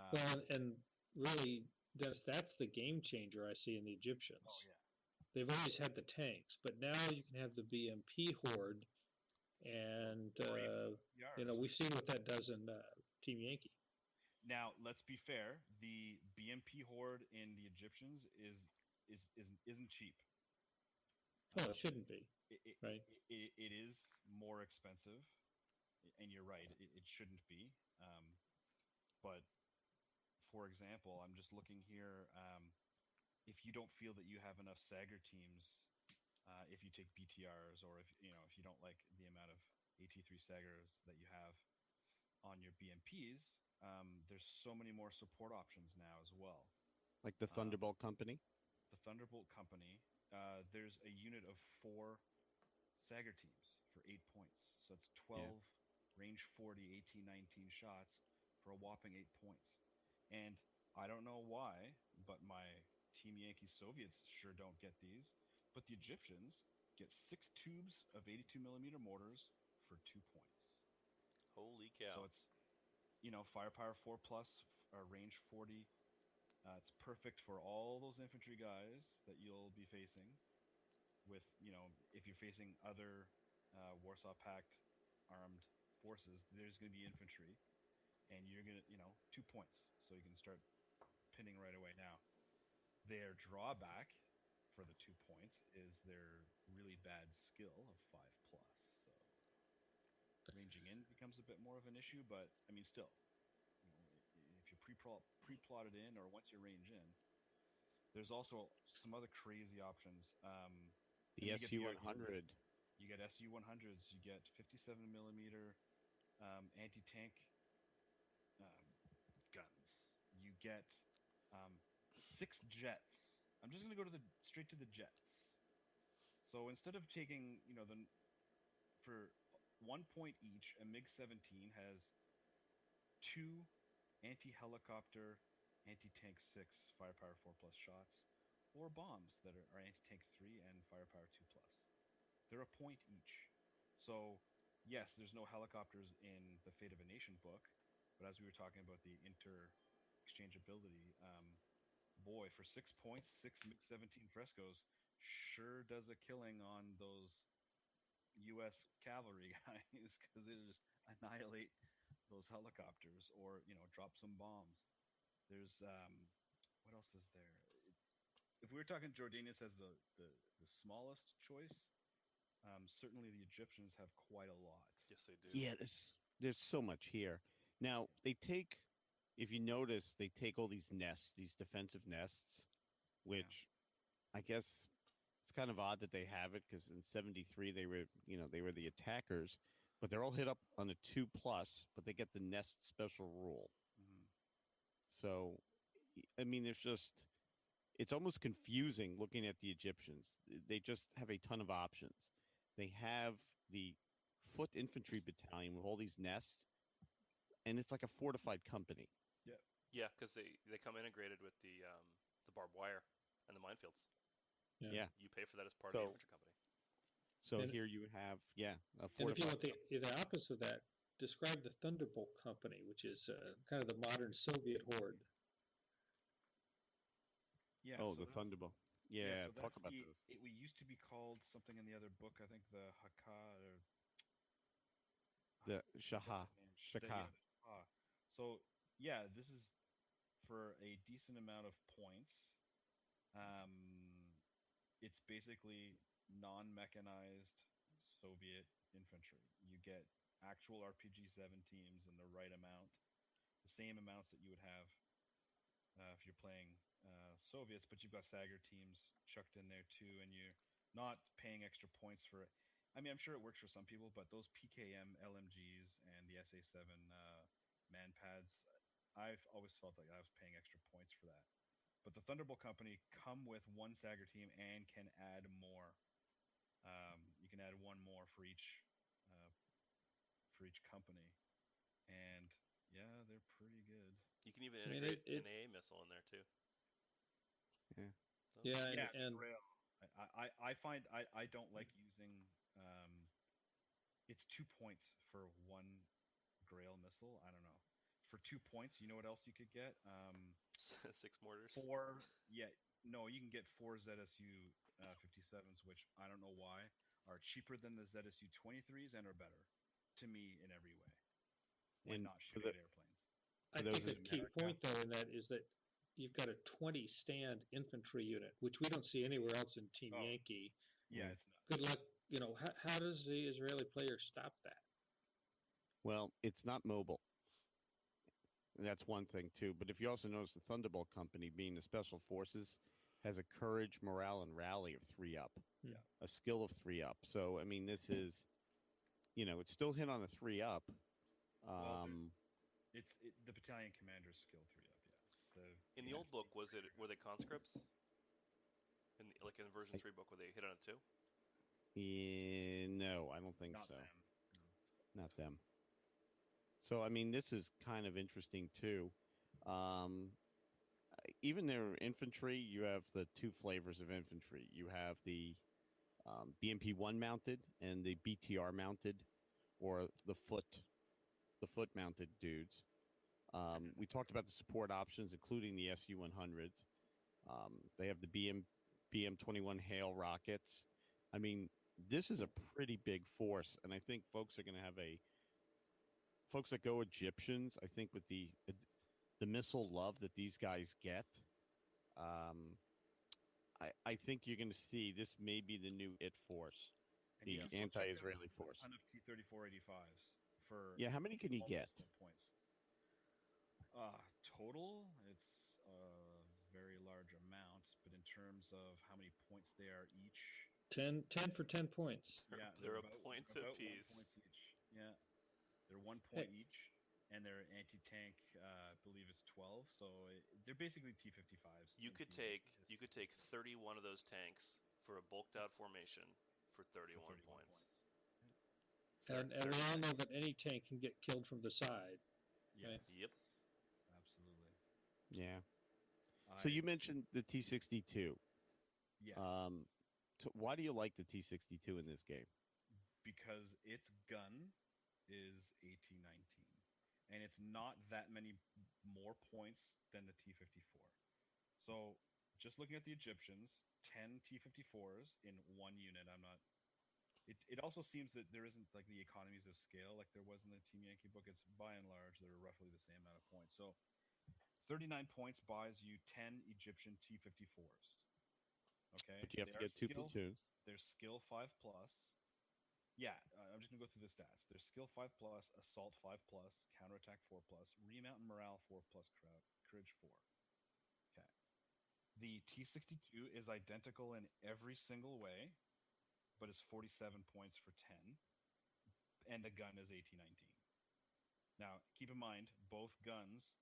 Well, and really, Dennis, that's the game changer I see in the Egyptians. Oh, yeah. They've always had the tanks, but now you can have the BMP horde, and we've seen what that does in Team Yankee. Now, let's be fair. The BMP horde in the Egyptians isn't cheap. No, it shouldn't be. Right? It is more expensive, and you're right. It shouldn't be. But for example, I'm just looking here. If you don't feel that you have enough Sager teams, if you take BTRs, or if you don't like the amount of AT-3 Sagers that you have on your BMPs, there's so many more support options now as well. Like the Thunderbolt Company? The Thunderbolt Company. There's a unit of 4 Sager teams for 8 points. So it's 12 range 40, 18, 19 shots for a whopping 8 points. And I don't know why, but my Team Yankee Soviets sure don't get these. But the Egyptians get 6 tubes of 82 millimeter mortars for 2 points. Holy cow. So it's, firepower 4+, range 40. It's perfect for all those infantry guys that you'll be facing with, if you're facing other Warsaw Pact armed forces, there's going to be infantry, and you're going to, 2 points. So you can start pinning right away. Now, their drawback for the 2 points is their really bad skill of 5+. So ranging in becomes a bit more of an issue, but I mean, still, if you're pre-plotted in, or once you range in, there's also some other crazy options. The SU-100. You get SU-100s. You get 57 millimeter anti-tank guns. You get 6 jets. I'm just going to go straight to the jets. So instead of taking, for 1 point each, a MiG-17 has 2 anti-helicopter, anti-tank 6, firepower 4 plus shots, or bombs that are anti-tank 3 and firepower 2 plus. They're a point each. So, yes, there's no helicopters in the Fate of a Nation book, but as we were talking about the inter-exchangeability, boy, for 6 points, 6 MiG-17 Frescos sure does a killing on those U.S. cavalry guys because they just annihilate those helicopters or drop some bombs. There's what else is there? If we were talking Jordanius as the smallest choice, certainly the Egyptians have quite a lot. Yes, they do. Yeah, there's so much here. Now they take, if you notice, they take all these nests, these defensive nests, which I guess it's kind of odd that they have it because in '73 they were the attackers, but they're all hit up on a 2+, but they get the nest special rule. Mm-hmm. So, I mean, it's almost confusing looking at the Egyptians. They just have a ton of options. They have the foot infantry battalion with all these nests, and it's like a fortified company. Yeah, because they come integrated with the barbed wire and the minefields. Yeah. You pay for that as part of the infantry company. So And- here you have, a And if you fortified. want the opposite of that, describe the Thunderbolt Company, which is kind of the modern Soviet horde. Yeah. Oh, so the that's- Thunderbolt. so Yeah, that's talk about the, those. we used to be called something in the other book. I think the Haka or The I forget Shaha. the name. Shaka. Yeah, the Shaha. So yeah, this is for a decent amount of points. It's basically non-mechanized Soviet infantry. You get actual RPG-7 teams in the right amount, the same amounts that you would have if you're playing Soviets, but you've got Sager teams chucked in there too, and you're not paying extra points for it. I mean, I'm sure it works for some people, but those PKM LMGs and the SA7 man pads, I've always felt like I was paying extra points for that. But the Thunderbolt Company come with one Sager team and can add more. You can add one more for each company, and yeah, they're pretty good. You can even I mean, integrate an AA missile in there too. Yeah. So, Yeah, and Grail. I find I don't like using. It's 2 points for one Grail missile. I don't know. For 2 points, you know what else you could get? 6 mortars. 4. Yeah, no, you can get 4 ZSU 57s, which I don't know why are cheaper than the ZSU 23s and are better to me in every way when And not for shooting at airplanes. I those think a in key America- point though in that is that you've got a 20 stand infantry unit, which we don't see anywhere else in Team Oh. Yankee. Yeah, Mm. it's not. Good luck. How does the Israeli player stop that? Well, it's not mobile. That's one thing too. But if you also notice, the Thunderbolt Company, being the special forces, has a courage, morale, and rally of 3 up. Yeah. A skill of 3 up. So I mean, this is, it's still hit on a 3 up. Well, the battalion commander's skill 3 up. Yeah. In the old book, were they conscripts? In version 3 book, were they hit on a 2? No, I don't think Not so. them. No. Not them. So I mean, this is kind of interesting too. Even their infantry, you have the 2 flavors of infantry. You have the BMP-1 mounted and the BTR mounted, or the foot mounted dudes. We talked about the support options, including the Su-100s. They have the BM-21 Hail rockets. I mean, this is a pretty big force, and I think folks are going to have folks that go Egyptians. I think with the missile love that these guys get, I think you're going to see this may be the new IT force, And you the can still check out anti-Israeli force. a ton of T-3485s for Yeah, how many can you get? almost 1 points. Total, it's a very large amount, but in terms of how many points they are each, 10 for 10 points. yeah, They're a about point 1 apiece. point each. Yeah, they're 1 point each, and their anti-tank, I believe, is 12. So they're basically T-55s. You could take 31 of those tanks for a bulked out formation for 31 points. And we all know that any tank can get killed from the side. Yes. Yep. Absolutely. Yeah. So you mentioned the T62. Yes. So why do you like the T62 in this game? Because its gun is AT-19, and it's not that many more points than the T-54. So just looking at the Egyptians, 10 T-54s in one unit. It also seems that there isn't like the economies of scale like there was in the Team Yankee book. It's by and large they're roughly the same amount of points. So 39 points buys you 10 Egyptian T-54s. Okay, But you have to get two platoons. They're skill 5 plus. Yeah, I'm just gonna go through the stats. There's skill 5 plus, assault 5 plus, counterattack 4 plus, remount and morale 4 plus, courage 4. Okay. The T62 is identical in every single way, but is 47 points for 10, and the gun is AT-19. Now, keep in mind, both guns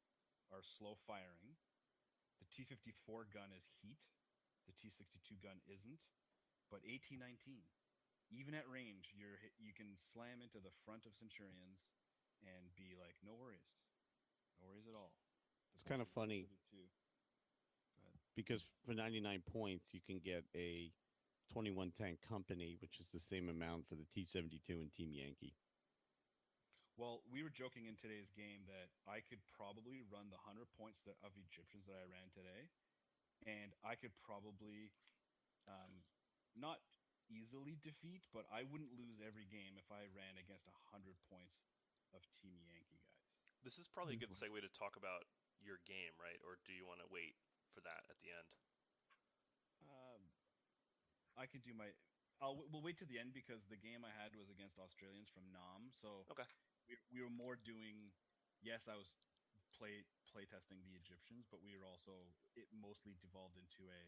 are slow firing. The T-54 gun is heat. The T-62 gun isn't. But AT-19, even at range, you can slam into the front of Centurions and be like, no worries. No worries at all. It's kind of funny because for 99 points, you can get a 21 tank company, which is the same amount for the T-72 and Team Yankee. Well, we were joking in today's game that I could probably run the 100 points of Egyptians that I ran today, and I could probably not easily defeat, but I wouldn't lose every game if I ran against 100 points of Team Yankee guys. This is probably a good segue to talk about your game, right? Or do you want to wait for that at the end? I could do my. We'll wait to the end because the game I had was against Australians from Nam, so okay. We were more doing. Yes, I was play testing the Egyptians, but we were also it mostly devolved into a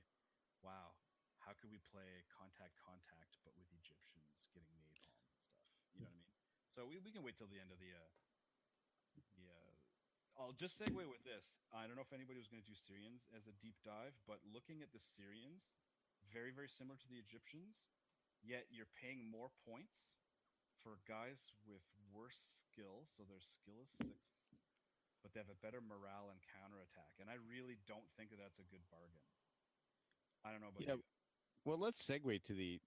wow. How could we play contact but with Egyptians getting napalm and stuff? You know what I mean? So we can wait till the end of the. I'll just segue with this. I don't know if anybody was going to do Syrians as a deep dive, but looking at the Syrians, very, very similar to the Egyptians, yet you're paying more points for guys with worse skill. So their skill is 6, but they have a better morale and counterattack. And I really don't think that that's a good bargain. I don't know about you. Well, let's segue to the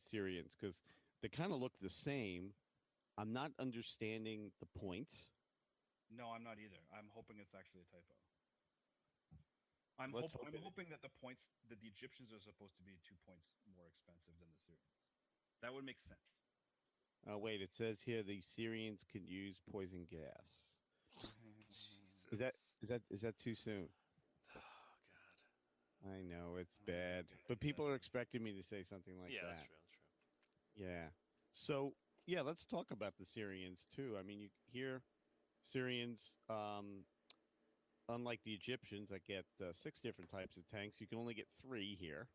Syrians because they kind of look the same. I'm not understanding the points. No, I'm not either. I'm hoping it's actually a typo. I'm hoping that the points that the Egyptians are supposed to be 2 points more expensive than the Syrians. That would make sense. Wait, it says here the Syrians can use poison gas. Is that too soon? Oh God! I know it's bad, but people are expecting me to say something like that. Yeah, that's true. Yeah. So yeah, let's talk about the Syrians too. I mean, you hear Syrians, unlike the Egyptians that get 6 different types of tanks, you can only get 3 here,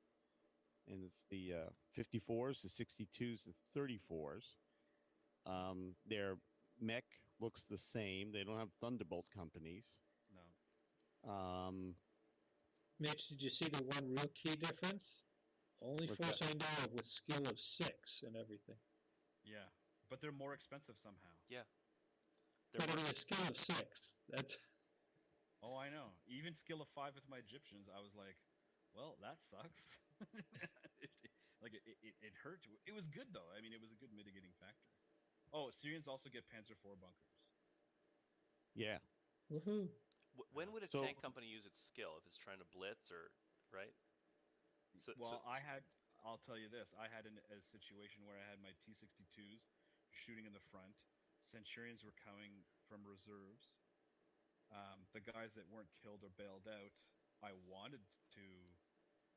and it's the 54s, the 62s, the 34s. Their mech looks the same. They don't have Thunderbolt companies. No. Mitch, did you see the one real key difference? Only force I know of with skill of 6 and everything. Yeah, but they're more expensive somehow. Yeah. But a skill of 6. That's. Oh, I know. Even skill of 5 with my Egyptians, I was like, well, that sucks. It hurt. It was good though. I mean, it was a good mitigating factor. Oh, Syrians also get Panzer IV bunkers. Yeah. Woohoo! When would a tank company use its skill if it's trying to blitz or right? I'll tell you this. I had a situation where I had my T-62s shooting in the front. Centurions were coming from reserves. The guys that weren't killed or bailed out, I wanted to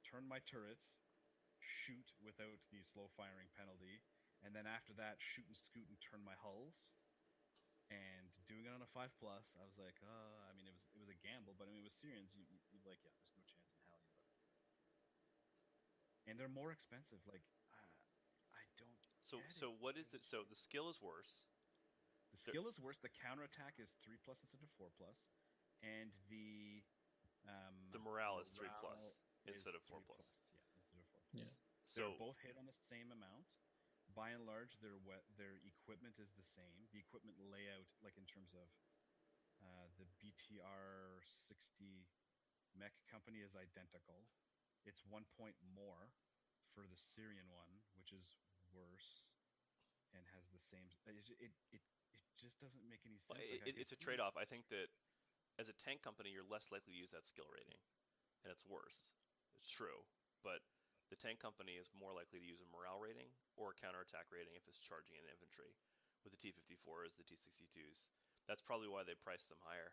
turn my turrets, shoot without the slow firing penalty, and then after that, shoot and scoot and turn my hulls. And doing it on a 5+, I was like, I mean, it was a gamble, but I mean, with Syrians, you'd like, yeah, there's no chance in hell. And they're more expensive. Like, I don't. So what is it? So the skill is worse. The skill is worse. The counterattack is 3+ instead of 4+, and the morale is 3+ instead of 4+. Yeah, instead of 4+. Yeah. They're both hit on the same amount. By and large, their equipment is the same. The equipment layout, like in terms of The BTR 60 mech company is identical. It's 1 point more for the Syrian one, which is worse and has the same. It just doesn't make any sense. It's a trade-off. I think that as a tank company, you're less likely to use that skill rating, and it's worse. It's true, but the tank company is more likely to use a morale rating or a counterattack rating if it's charging in infantry, with the T-54s, the T-62s. That's probably why they priced them higher.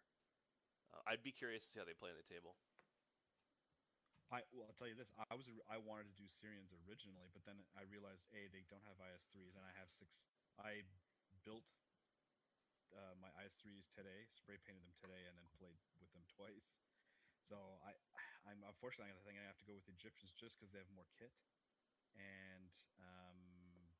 I'd be curious to see how they play in the table. I'll tell you this. I wanted to do Syrians originally, but then I realized they don't have IS-3s, and I have 6. I built my IS-3s today, spray painted them today, and then played with them twice. So I'm unfortunately I think I have to go with Egyptians just because they have more kit, and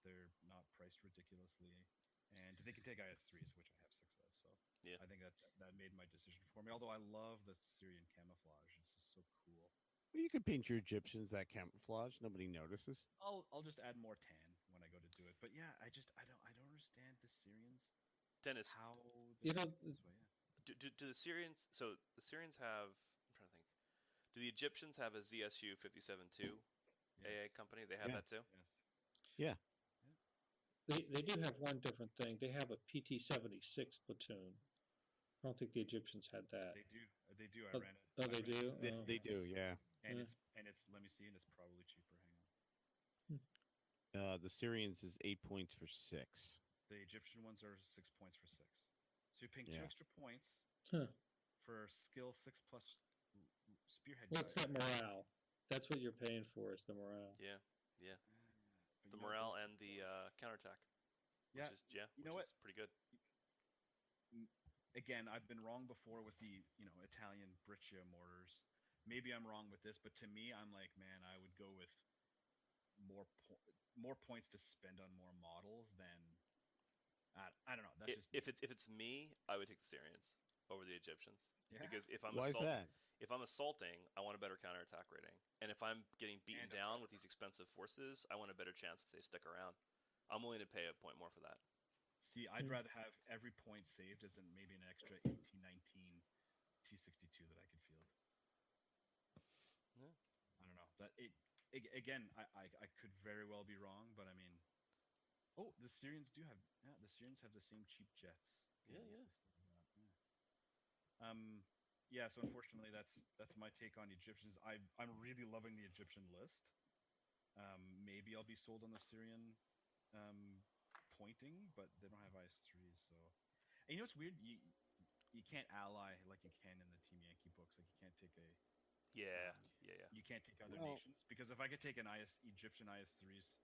they're not priced ridiculously, and they can take IS-3s, which I have 6 of. So yeah. I think that made my decision for me. Although I love the Syrian camouflage, it's just so cool. Well, you could paint your Egyptians that camouflage. Nobody notices. I'll just add more tan when I go to do it. But yeah, I don't understand the Syrians. Dennis, how this way. Do the Syrians? So the Syrians have. I'm trying to think. Do the Egyptians have a ZSU 57-2 AA company? They have that too. Yes. Yeah. they do have one different thing. They have a PT-76 platoon. I don't think the Egyptians had that. They do. I Oh, ran it. oh, they do? They do, yeah. And it's let me see, and it's probably cheaper. Hang on. The Syrians is 8 points for 6. The Egyptian ones are 6 points for 6. So you're paying 2 extra points for skill 6 plus spearhead. What's that morale? That's what you're paying for, is the morale. Yeah. The morale and the counterattack. Yeah. Which is pretty good. Again, I've been wrong before with the Italian Breccia mortars. Maybe I'm wrong with this, but to me, I'm like, man, I would go with more points to spend on more models than I don't know. That's just if it's me, I would take the Syrians over the Egyptians. Yeah. Because if I'm Why is that? If I'm assaulting, I want a better counterattack rating. And if I'm getting beaten down with these expensive forces, I want a better chance that they stick around. I'm willing to pay a point more for that. See, I'd rather have every point saved as in maybe an extra 18-19 T-62 that I could field. Yeah. I don't know. Again, I could very well be wrong, but I mean, the Syrians do have the Syrians have the same cheap jets. Yeah. So unfortunately, that's my take on Egyptians. I'm really loving the Egyptian list. Maybe I'll be sold on the Syrian pointing, but they don't have IS-3s. So, and you know what's weird? You can't ally like you can in the Team Yankee books. Like you can't take a You can't take other nations, because if I could take an Egyptian IS-3s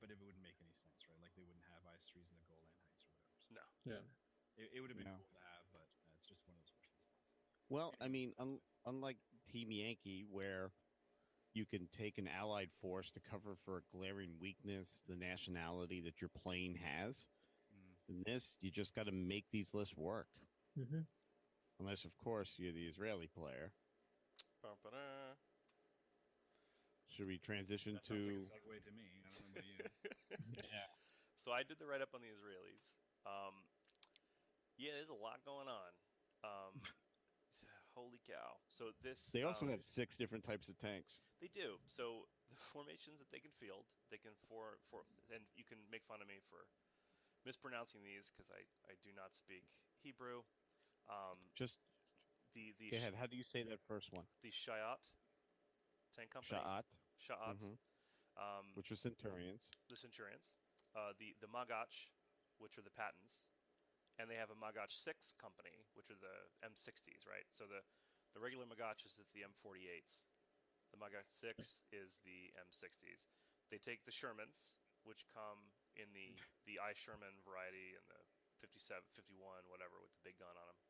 but it wouldn't make any sense, right? Like they wouldn't have IS-3s in the Golan Heights or whatever. So No. Yeah. It would have been cool to have, but it's just one of those worst things. Well, I mean, unlike Team Yankee, where you can take an allied force to cover for a glaring weakness, the nationality that your plane has. In this, you just got to make these lists work. Mm-hmm. Unless, of course, you're the Israeli player. Ba-ba-da. Should we transition that to? Sounds like a segue to me. I don't know about you. Yeah. So I did the write-up on the Israelis. There's a lot going on. Holy cow. So this... They also have 6 different types of tanks. They do. So the formations that they can field, they can and you can make fun of me for mispronouncing these because I do not speak Hebrew. Just the go ahead. How do you say that first one? The Shayat tank company. Sha'at. Mm-hmm. Which are Centurions. The Centurions. The Magach, which are the Pattons. And they have a Magach 6 company, which are the M60s, right? So the regular Magach is the M48s. The Magach 6 is the M60s. They take the Shermans, which come in the I Sherman variety and the 57, 51, whatever, with the big gun on them.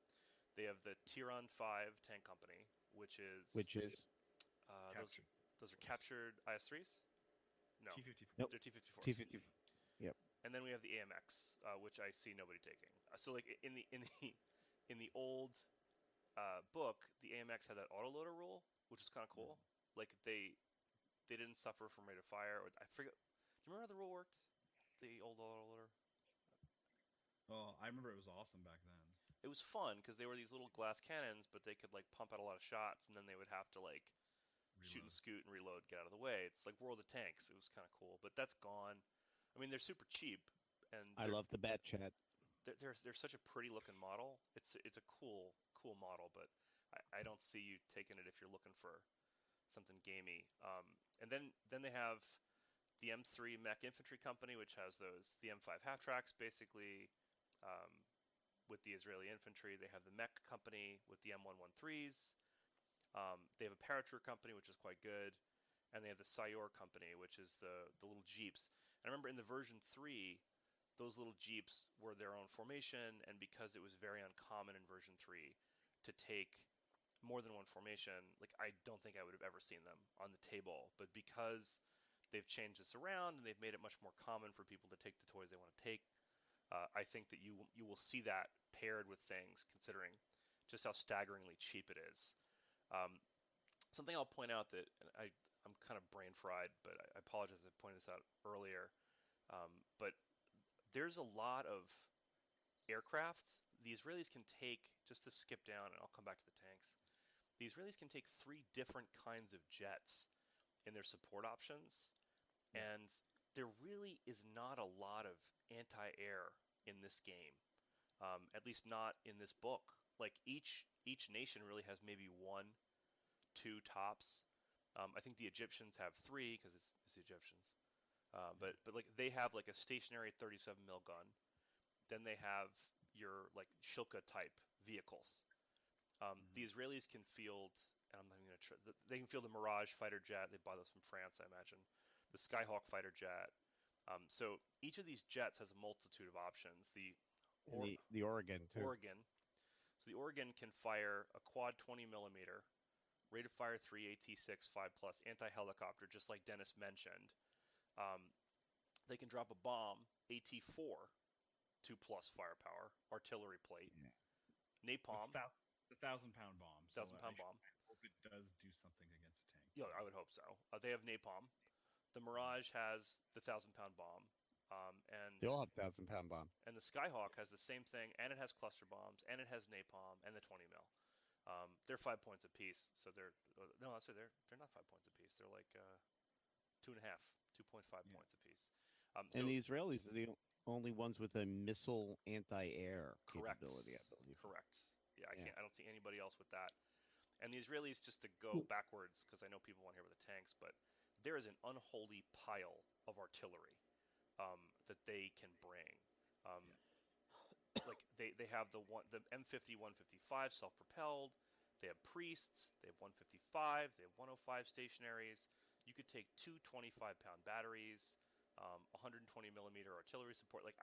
They have the Tiran 5 tank company, which is those are captured IS-3s? No. T-54. Nope. They're T-54s. T-54. Yep. And then we have the AMX, which I see nobody taking. So like in the old book, the AMX had that autoloader rule, which is kind of cool. Like they didn't suffer from rate of fire. Or I forget. Do you remember how the rule worked? The old autoloader. Oh, I remember it was awesome back then. it was fun because they were these little glass cannons, but they could like pump out a lot of shots, and then they would have to like shoot and scoot and reload, get out of the way. It's like World of Tanks. It was kind of cool, but that's gone. I mean, they're super cheap, and I love the bat chat. They're such a pretty looking model. It's a cool model, but I don't see you taking it if you're looking for something gamey. And then they have the M3 Mech Infantry Company, which has the M5 half tracks basically. With the Israeli infantry, they have the Mech Company with the M113s. They have a Paratroop Company, which is quite good, and they have the Sayor Company, which is the little jeeps. And I remember in the version 3, those little jeeps were their own formation, and because it was very uncommon in version 3 to take more than one formation, like I don't think I would have ever seen them on the table. But because they've changed this around and they've made it much more common for people to take the toys they want to take, I think that you will see that paired with things, considering just how staggeringly cheap it is. Something I'll point out that I'm kind of brain fried, but I apologize. I pointed this out earlier, but there's a lot of aircraft the Israelis can take. Just to skip down, and I'll come back to the tanks. The Israelis can take 3 different kinds of jets in their support options, and there really is not a lot of anti-air in this game, at least not in this book. Like each nation really has maybe 1, 2 tops. I think the Egyptians have 3 because it's the Egyptians. But like they have like a stationary 37 mil gun. Then they have your like Shilka type vehicles. The Israelis can field, and I'm not even gonna they can field the Mirage fighter jet. They bought those from France, I imagine. The Skyhawk fighter jet. So each of these jets has a multitude of options. The Oregon too. Oregon. So the Oregon can fire a quad 20 millimeter, rate of fire 3, AT6, 5+, anti-helicopter, just like Dennis mentioned. They can drop a bomb, AT4, 2+ firepower, artillery plate, napalm. The 1,000-pound bomb. 1,000-pound bomb. I hope it does do something against a tank. Yeah, I would hope so. They have napalm. The Mirage has the 1,000-pound bomb. And they all have 1,000-pound bomb. And the Skyhawk has the same thing, and it has cluster bombs, and it has napalm, and the 20 mil. They're 5 points apiece, so they're not 5 points apiece. They're like 2.5, 2.5 points apiece. And the Israelis are the only ones with a missile anti-air capability, I believe. Correct. Yeah, I don't see anybody else with that. And the Israelis, just to go backwards, because I know people want to hear about the tanks, but there is an unholy pile of artillery that they can bring. Like they have the M50, 155 self-propelled. They have priests. They have 155. They have 105 stationaries. You could take 2 25-pound batteries, 120 millimeter artillery support. Like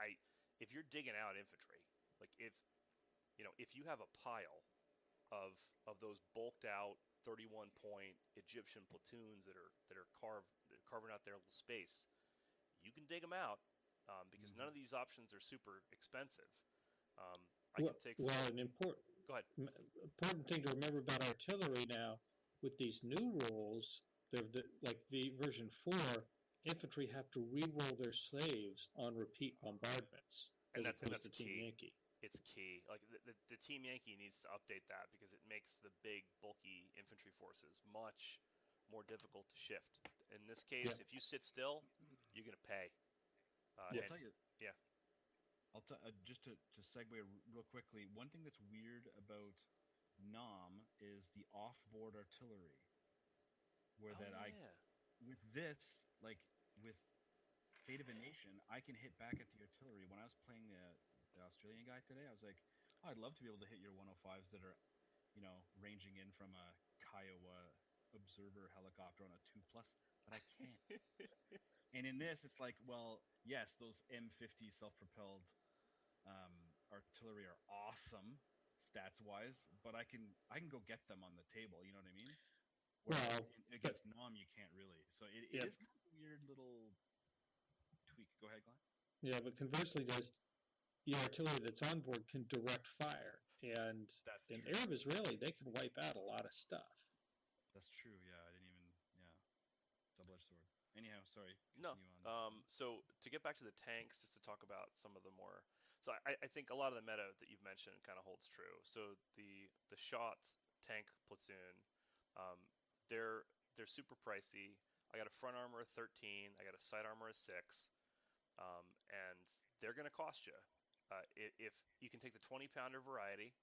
if you're digging out infantry, like if you have a pile of those bulked out 31-point Egyptian platoons that are carving out their little space, you can dig them out because none of these options are super expensive. An important thing to remember about artillery now, with these new rules, like the version 4, infantry have to re-roll their saves on repeat bombardments, as opposed to Team Yankee. It's key. Like the Team Yankee needs to update that because it makes the big, bulky infantry forces much more difficult to shift. In this case, if you sit still, you're going to pay. I'll tell you. Yeah. Just to segue real quickly, one thing that's weird about NOM is the off-board artillery. With this, like with Fate of a Nation, I can hit back at the artillery. When I was playing the Australian guy today, I was like, oh, I'd love to be able to hit your 105s that are, ranging in from a Kiowa observer helicopter on a 2+, but I can't. And in this, it's like, well, yes, those M50 self-propelled artillery are awesome stats-wise, but I can go get them on the table. You know what I mean? Whereas against NOM, you can't really. So it is kind of a weird little tweak. Go ahead, Glenn. Yeah, but conversely, the artillery that's on board can direct fire, and in Arab Israeli, they can wipe out a lot of stuff. That's true. Yeah, I didn't even. Yeah, double-edged sword. Anyhow, sorry. No. So to get back to the tanks, just to talk about some of the more. So I think a lot of the meta that you've mentioned kind of holds true. So the shot tank platoon, um, they're super pricey. I got a front armor of 13. I got a side armor of 6, and they're going to cost you. If you can take the 20-pounder variety,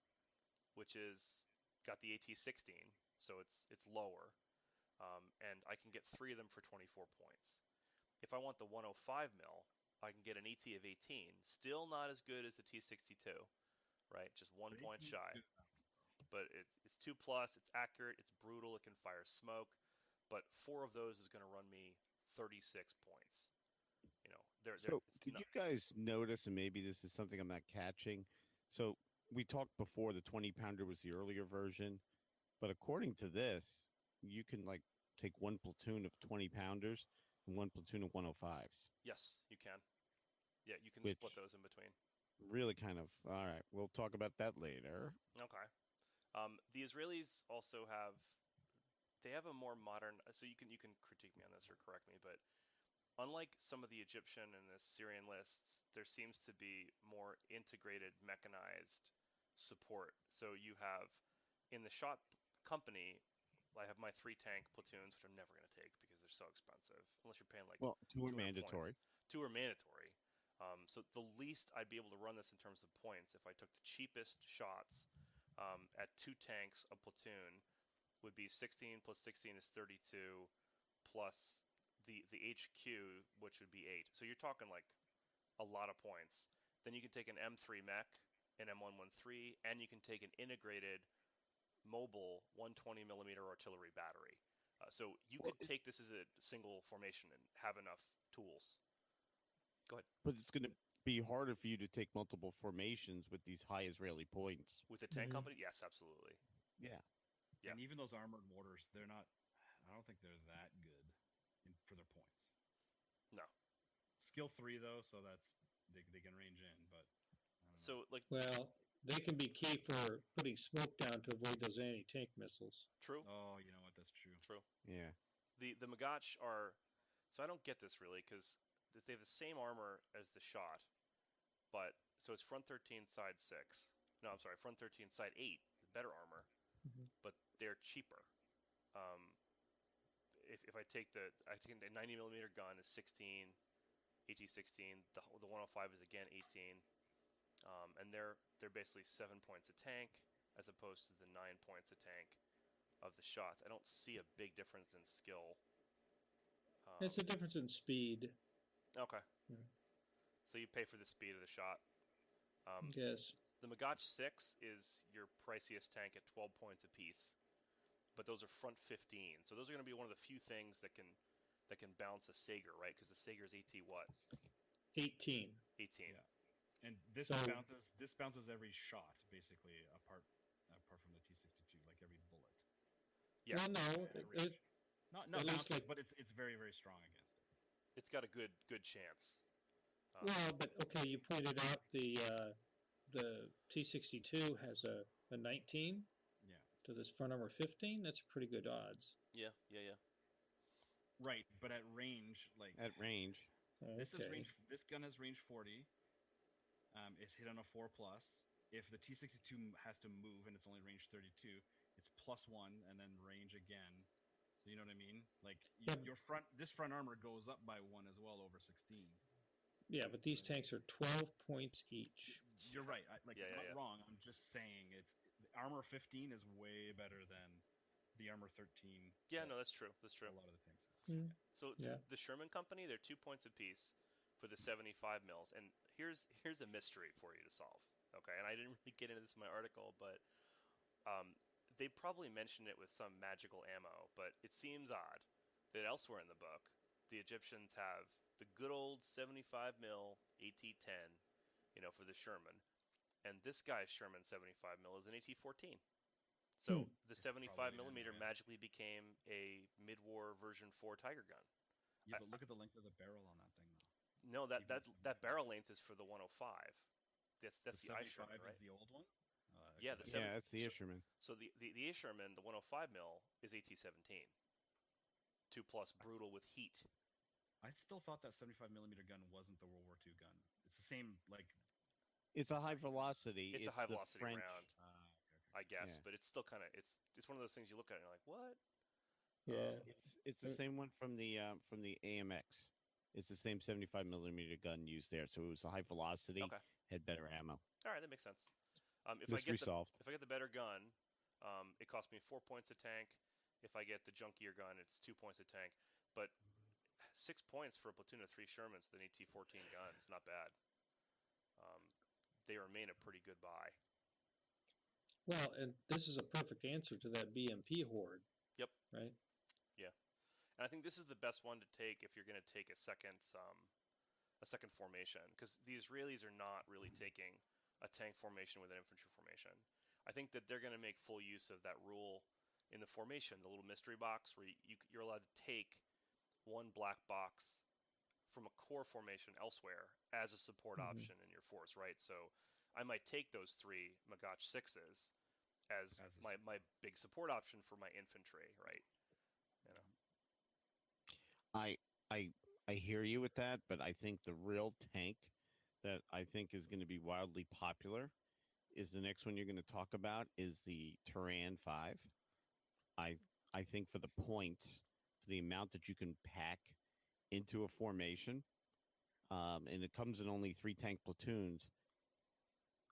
which is got the AT-16, so it's lower, and I can get 3 of them for 24 points. If I want the 105 mil, I can get an ET of 18. Still not as good as the T62, right? Just 1 point shy. But it's 2+, it's accurate, it's brutal, it can fire smoke. But 4 of those is going to run me 36 points. Did you guys notice, and maybe this is something I'm not catching? So we talked before the 20-pounder was the earlier version, but according to this, you can take one platoon of 20-pounders and one platoon of 105s. Yes, you can. Yeah, you can split those in between. Really kind of, all right, we'll talk about that later. Okay. The Israelis also have a more modern, so you can critique me on this or correct me, but unlike some of the Egyptian and the Syrian lists, there seems to be more integrated mechanized support. So you have, in the shot company, I have my 3 tank platoons, which I'm never going to take because they're so expensive, unless you're paying 2 are mandatory. Points. 2 are mandatory. So the least I'd be able to run this in terms of points, if I took the cheapest shots at 2 tanks a platoon, would be 16 plus 16 is 32, plus the HQ, which would be 8. So you're talking a lot of points. Then you can take an M3 mech, an M113, and you can take an integrated mobile 120 millimeter artillery battery. So you could take this as a single formation and have enough tools. Go ahead. But it's going to be harder for you to take multiple formations with these high Israeli points. With the tank company? Yes, absolutely. Yeah. And even those armored mortars, I don't think they're that good for their points. No. Skill 3 though, so they can range in, but so well, they can be key for putting smoke down to avoid those anti-tank missiles. True. Oh, you know what? That's true. True. Yeah. The Magach are, so I don't get this really because they have the same armor as the shot, but so it's front 13, side 6. No, I'm sorry, front 13, side 8, the better armor, but they're cheaper. If I take the 90 millimeter gun is 16, AT-16. The 105 is again 18, and they're basically 7 points a tank as opposed to the 9 points a tank of the shots. I don't see a big difference in skill. It's a difference in speed. Okay. Yeah. So you pay for the speed of the shot. Yes. The Magach 6 is your priciest tank at 12 points apiece, but those are front 15. So those are going to be one of the few things that can bounce a Sager, right? Because the Sager is AT what? 18. 18. Yeah. And this bounces every shot basically apart from the T62, like every bullet. Yeah. Well, no, not bounces, but it's very, very strong against it. It's got a good chance. Well, but okay, you pointed out the T62 has a 19. Yeah. To this front armor 15. That's pretty good odds. Yeah. Right, but at range, this is range. This gun has range 40. It's hit on a 4+. If the T62 has to move and it's only range 32, it's +1 and then range again. So you know what I mean? This front armor goes up by 1 as well over 16. Yeah, but these tanks are 12 points each. You're right. Not wrong. I'm just saying armor 15 is way better than the armor 13. Yeah, no, that's true. A lot of the tanks. So the Sherman Company, they're 2 points apiece for the 75 mils, and here's a mystery for you to solve. Okay, and I didn't really get into this in my article, but they probably mentioned it with some magical ammo, but it seems odd that elsewhere in the book, the Egyptians have the good old 75 mil AT-10, for the Sherman, and this guy's Sherman 75 mil is an AT-14. So the 75 millimeter magically became a mid-war version 4 Tiger gun. Yeah, but look at the length of the barrel on that thing, though. No, that barrel length is for the 105. That's the I Sherman, right? Is the old one? That's the Isherman. So the Isherman, the 105 mil, is AT-17. 2+ brutal with heat. I still thought that 75 millimeter gun wasn't the World War II gun. It's the same It's a high velocity. It's a high the velocity French. round, Okay. I guess, Yeah. but it's still kind of it's one of those things you look at and you're like, what? Yeah. It's the same one from the AMX. It's the same 75 millimeter gun used there. So it was a high velocity, Okay. had better ammo. All right, that makes sense. Mystery solved. If I get the better gun, it costs me 4 points a tank. If I get the junkier gun, it's 2 points a tank. But 6 points for a platoon of 3 Shermans with an AT-14 gun is not bad. They remain a pretty good buy. Well, and this is a perfect answer to that BMP horde. Yep. Right. Yeah, and I think this is the best one to take if you're going to take a second formation, because the Israelis are not really taking a tank formation with an infantry formation. I think that they're going to make full use of that rule in the formation, the little mystery box where you're allowed to take one black box from a core formation elsewhere as a support option in your force, right? So I might take those 3 Magach 6s as my big support option for my infantry, right? You know. I hear you with that, but I think the real tank that I think is going to be wildly popular is the next one you're going to talk about is the Turan 5. I think for the for the amount that you can pack into a formation, and it comes in only 3 tank platoons.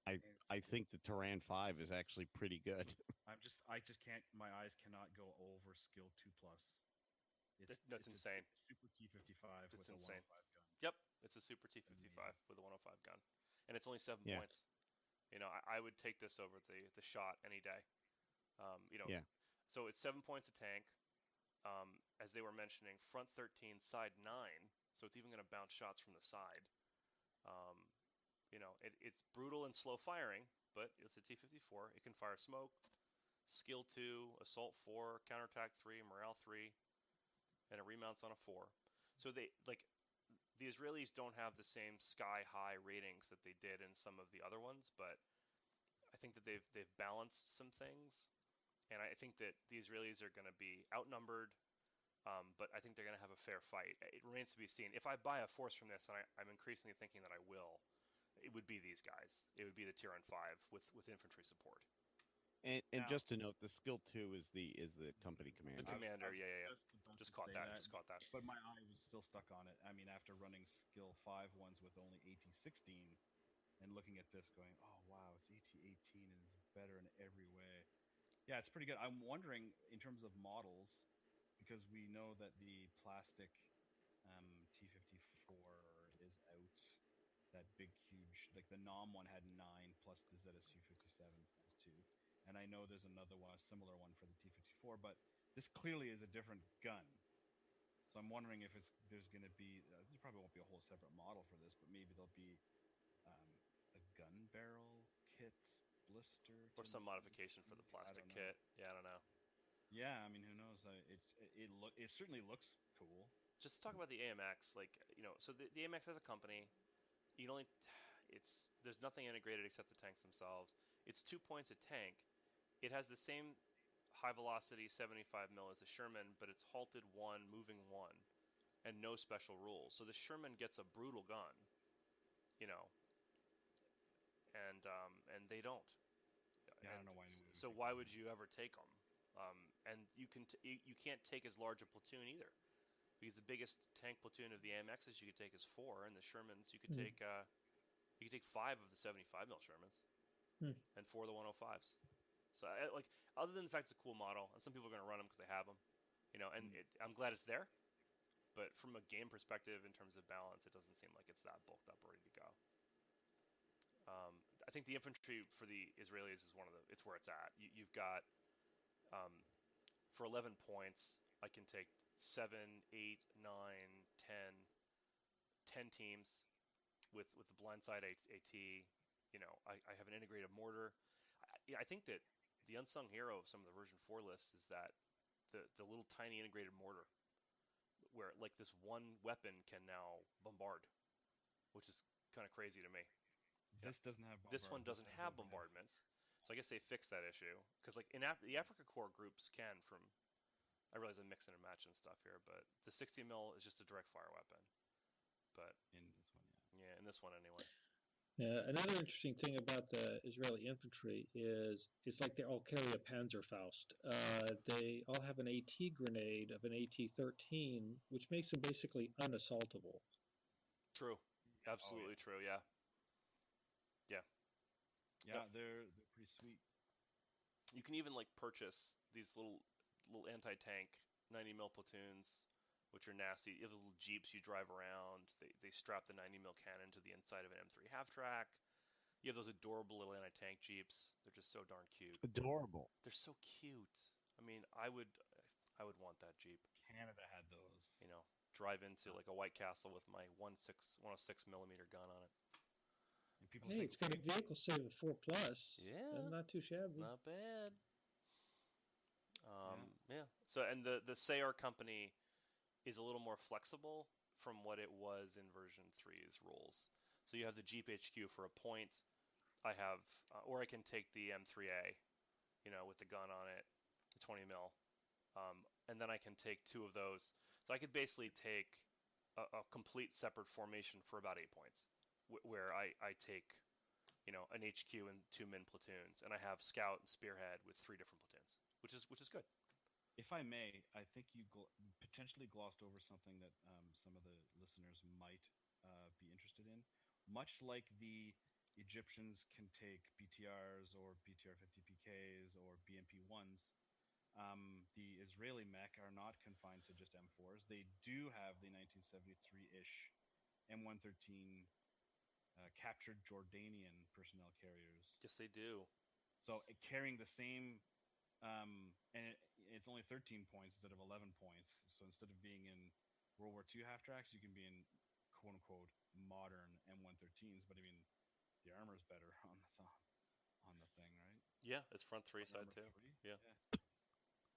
I think the Turan 5 is actually pretty good. I just can't. My eyes cannot go over skill 2+. That's insane. Super T55 It's with insane. a 105 gun. Yep, it's a Super T55 with a 105 gun, and it's only 7 points. You know, I would take this over the shot any day. So it's 7 points a tank. As they were mentioning, front 13, side 9. So it's even going to bounce shots from the side. It's brutal and slow firing, but it's a T-54. It can fire smoke, skill 2, assault 4, counterattack 3, morale 3, and it remounts on a 4. So the Israelis don't have the same sky-high ratings that they did in some of the other ones, but I think that they've balanced some things, and I think that the Israelis are going to be outnumbered, but I think they're going to have a fair fight. It remains to be seen. If I buy a force from this, and I'm increasingly thinking that I will, it would be these guys. It would be the Tyrann 5 with infantry support. And just to note, the skill 2 is the company commander. The commander, yeah. Just caught that. But my eye was still stuck on it. I mean, after running skill 5 ones with only AT-16 and looking at this going, oh, wow, it's AT-18 and it's better in every way. Yeah, it's pretty good. I'm wondering, in terms of models, because we know that the plastic T-54 is out. That big, huge, like the NOM one had 9 plus the ZSU-57s has 2. And I know there's another one, a similar one for the T-54, but this clearly is a different gun. So I'm wondering if there's going to be, there probably won't be a whole separate model for this, but maybe there'll be a gun barrel kit blister. Or some modification for the plastic kit. Yeah, I don't know. Yeah, I mean, who knows? It certainly looks cool. Just talk about the AMX, so the AMX as a company, there's nothing integrated except the tanks themselves. It's 2 points a tank. It has the same high velocity 75 mil as the Sherman, but it's halted 1, moving 1, and no special rules. So the Sherman gets a brutal gun, and they don't. Yeah, I don't know why. So why would you ever take them? And you can't take as large a platoon either, because the biggest tank platoon of the AMXs you could take is 4, and the Shermans you could take 5 of the 75 mil Shermans, and 4 of the 105s. So other than the fact it's a cool model, and some people are going to run them because they have them, I'm glad it's there. But from a game perspective, in terms of balance, it doesn't seem like it's that bulked up, ready to go. I think the infantry for the Israelis is it's where it's at. You've got, for 11 points, I can take 7, 8, 9, 10 teams with the blindside AT. I have an integrated mortar. I think that the unsung hero of some of the version 4 lists is that the little tiny integrated mortar, where this one weapon can now bombard, which is kind of crazy to me. This one doesn't have bombardments, so I guess they fixed that issue, because the Africa Corps groups can from. I realize I'm mixing and matching stuff here, but the 60 mil is just a direct fire weapon. But in this one, in this one anyway. Yeah, another interesting thing about the Israeli infantry is it's like they all carry a Panzerfaust. They all have an AT grenade of an AT-13, which makes them basically unassaultable. True. Absolutely true. Yeah. Yeah. Yeah, they're pretty sweet. You can even like purchase these little anti-tank 90 mil platoons, which are nasty. You have the little jeeps you drive around. They strap the 90 mil cannon to the inside of an M3 half track. You have those adorable little anti-tank jeeps. They're just so darn cute. Adorable. They're so cute. I mean, I would want that jeep. Canada had those. You know, drive into like a White Castle with my 106 millimeter gun on it. And people Hey, think, it's got a vehicle save of 4+. Yeah, That's not too shabby. not bad. Yeah. So, and the Sayar company is a little more flexible from what it was in version 3's rules. So you have the Jeep HQ for a point. I have, or I can take the M3A, with the gun on it, the 20 mil, and then I can take 2 of those. So I could basically take a complete separate formation for about 8 points, where I take, an HQ and 2 min platoons, and I have Scout and Spearhead with 3 different platoons, which is good. if I may, I think you potentially glossed over something that some of the listeners might be interested in. Much like the Egyptians can take BTRs or BTR 50 PKs or BMP 1s, the Israeli mech are not confined to just M4s. They do have the 1973-ish M113 captured Jordanian personnel carriers. Yes, they do. So carrying the same, and it's only 13 points instead of 11 points. So instead of being in World War II half tracks, you can be in quote unquote modern M113s. But I mean, the armor's better on the thing, right? Yeah, it's front 3 side too. Yeah.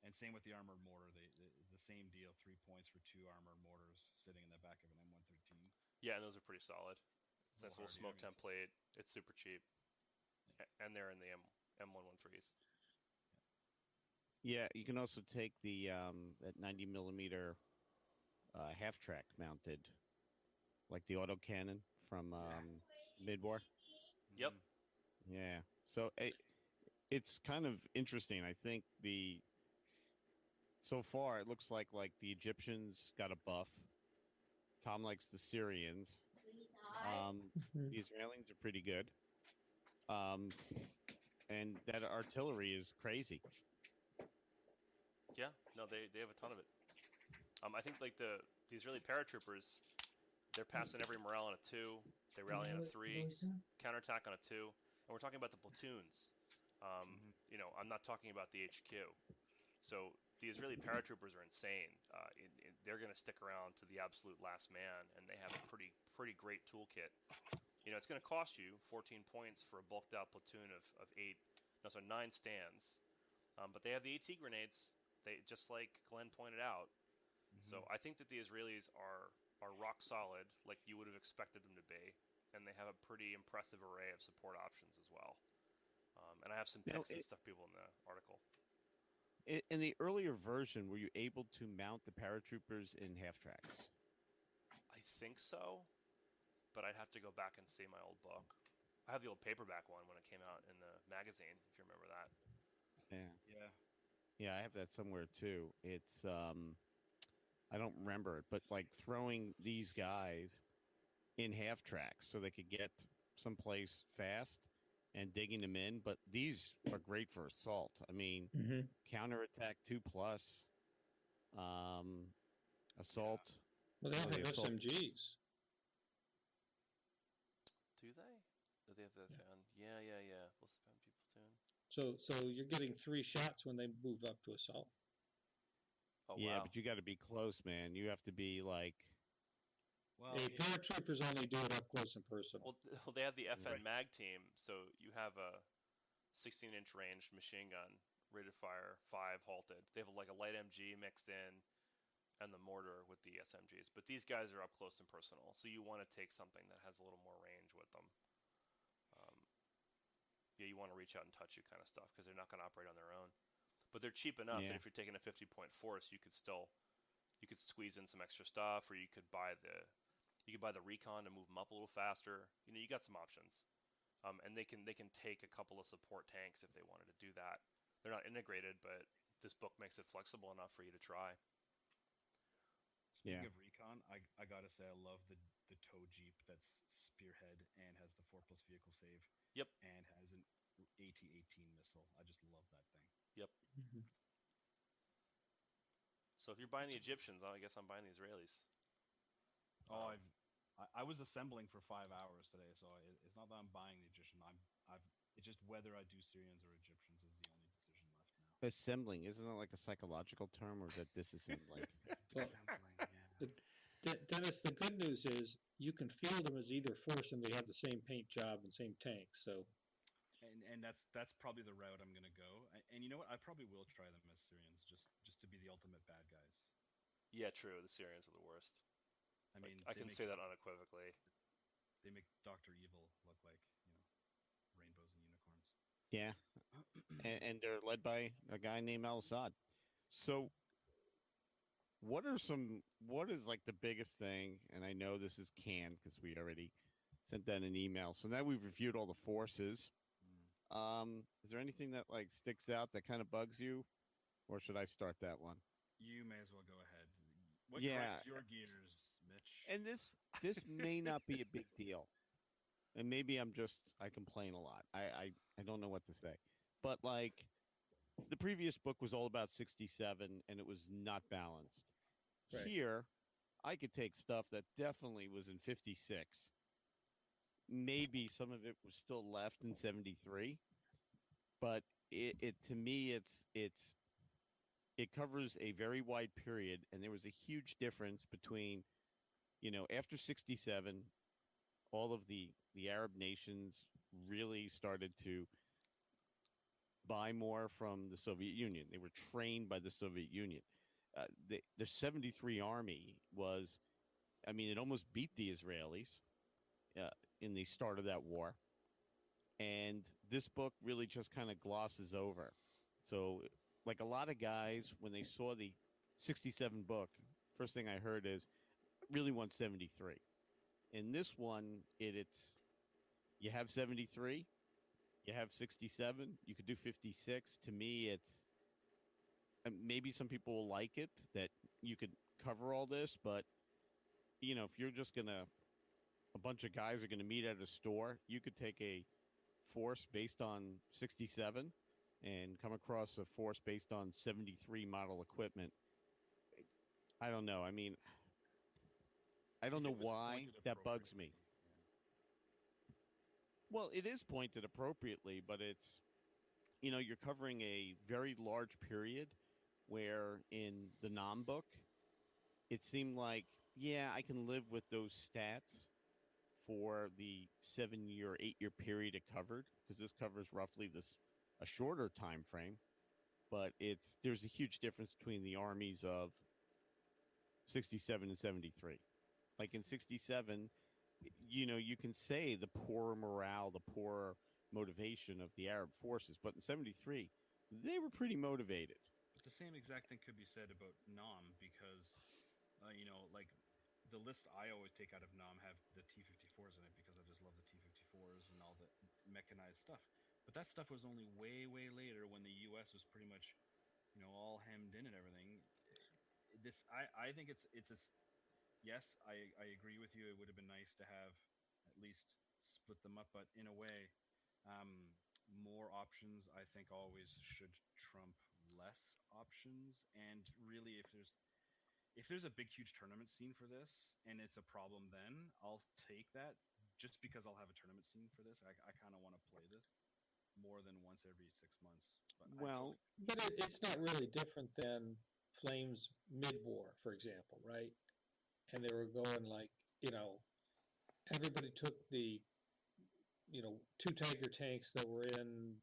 And same with the armored mortar. The same deal. 3 points for 2 armored mortars sitting in the back of an M113. Yeah, and those are pretty solid. It's a nice little smoke hardy, template. It's super cheap, and they're in the M113s. Yeah, you can also take the that 90 millimeter half track mounted, like the autocannon from mid-war. Yep. Yeah. So it's kind of interesting. I think so far it looks like the Egyptians got a buff. Tom likes the Syrians. The Israelis are pretty good. And that artillery is crazy. Yeah. No, they have a ton of it. I think like the Israeli paratroopers, they're passing every morale on a 2. They rally on a 3, counterattack on a 2, and we're talking about the platoons. I'm not talking about the HQ. So the Israeli paratroopers are insane. They're going to stick around to the absolute last man, and they have a pretty great toolkit. It's going to cost you 14 points for a bulked out platoon of 9 stands. But they have the AT grenades. They just like Glenn pointed out. So I think that the Israelis are rock solid, like you would have expected them to be, and they have a pretty impressive array of support options as well. And I have some pics and stuff people in the article. In the earlier version, were you able to mount the paratroopers in half tracks? I think so, but I'd have to go back and see my old book. I have the old paperback one when it came out in the magazine, if you remember that. Yeah, I have that somewhere too. It's I don't remember it, but like throwing these guys in half tracks so they could get someplace fast and digging them in. But these are great for assault. I mean, counterattack 2+, assault. Well, they have SMGs. Do they? Do they have that found? Yeah. What's the people platoon? So you're getting 3 shots when they move up to assault. Oh, yeah, wow. but you got to be close, man. You have to be like. Well, paratroopers only do it up close and personal. Well, they have the FN mag team, so you have a 16-inch range machine gun, ready to fire, 5 halted. They have like a light MG mixed in, and the mortar with the SMGs. But these guys are up close and personal, so you want to take something that has a little more range with them. You want to reach out and touch you kind of stuff because they're not going to operate on their own. But they're cheap enough that if you're taking a 50-point force, you could squeeze in some extra stuff, or you could buy You can buy the recon to move them up a little faster. You got some options, and they can take a couple of support tanks if they wanted to do that. They're not integrated, but this book makes it flexible enough for you to try. Speaking of recon, I gotta say I love the tow jeep that's spearhead and has the 4+ vehicle save. Yep. And has an AT-18 missile. I just love that thing. Yep. Mm-hmm. So if you're buying the Egyptians, I guess I'm buying the Israelis. Oh, I was assembling for 5 hours today, so it's not that I'm buying the Egyptian. It's just whether I do Syrians or Egyptians is the only decision left now. Assembling, isn't it like a psychological term, or is that disassembling? Disassembling, yeah. Dennis, the good news is you can field them as either force, and they have the same paint job and same tanks. So, and that's probably the route I'm gonna go. And you know what? I probably will try them as Syrians, just to be the ultimate bad guys. Yeah, true. The Syrians are the worst. I mean, I can say that unequivocally. They make Dr. Evil look like, rainbows and unicorns. Yeah, and they're led by a guy named Al-Assad. So, what is like the biggest thing? And I know this is canned because we already sent that an email. So now we've reviewed all the forces. Is there anything that like sticks out that kind of bugs you, or should I start that one? You may as well go ahead. What grinds your gears, Mitch? And this may not be a big deal, and maybe I complain a lot. I don't know what to say, but like the previous book was all about 67, and it was not balanced. Right. Here, I could take stuff that definitely was in 56. Maybe some of it was still left in 73, but it to me it covers a very wide period, and there was a huge difference between, after 67, all of the Arab nations really started to buy more from the Soviet Union. They were trained by the Soviet Union. The 73 Army was, it almost beat the Israelis in the start of that war. And this book really just kind of glosses over. So, like a lot of guys, when they saw the 67 book, first thing I heard is, really want 73. In this one, it's you have 73, you have 67, you could do 56. To me, it's maybe some people will like it that you could cover all this, but if you're just a bunch of guys are gonna meet at a store, you could take a force based on 67 and come across a force based on 73 model equipment. I don't know. I don't know why that bugs me. Well, it is pointed appropriately, but it's, you're covering a very large period where in the Nam book, it seemed like, I can live with those stats for the 7-year, 8-year period it covered, because this covers roughly a shorter time frame, but there's a huge difference between the armies of 67 and 73. Like in 67, you can say the poor morale, the poor motivation of the Arab forces, but in 73, they were pretty motivated. But the same exact thing could be said about Nam, because, like the list I always take out of Nam have the T-54s in it because I just love the T-54s and all the mechanized stuff. But that stuff was only way, way later when the U.S. was pretty much, all hemmed in and everything. I think it's yes, I agree with you. It would have been nice to have at least split them up, but in a way, more options I think always should trump less options. And really, if there's a big, huge tournament scene for this and it's a problem, then I'll take that just because I'll have a tournament scene for this. I kind of want to play this more than once every 6 months. But it's not really different than Flames mid-war, for example, right? And they were going like, everybody took the, 2 Tiger tanks that were in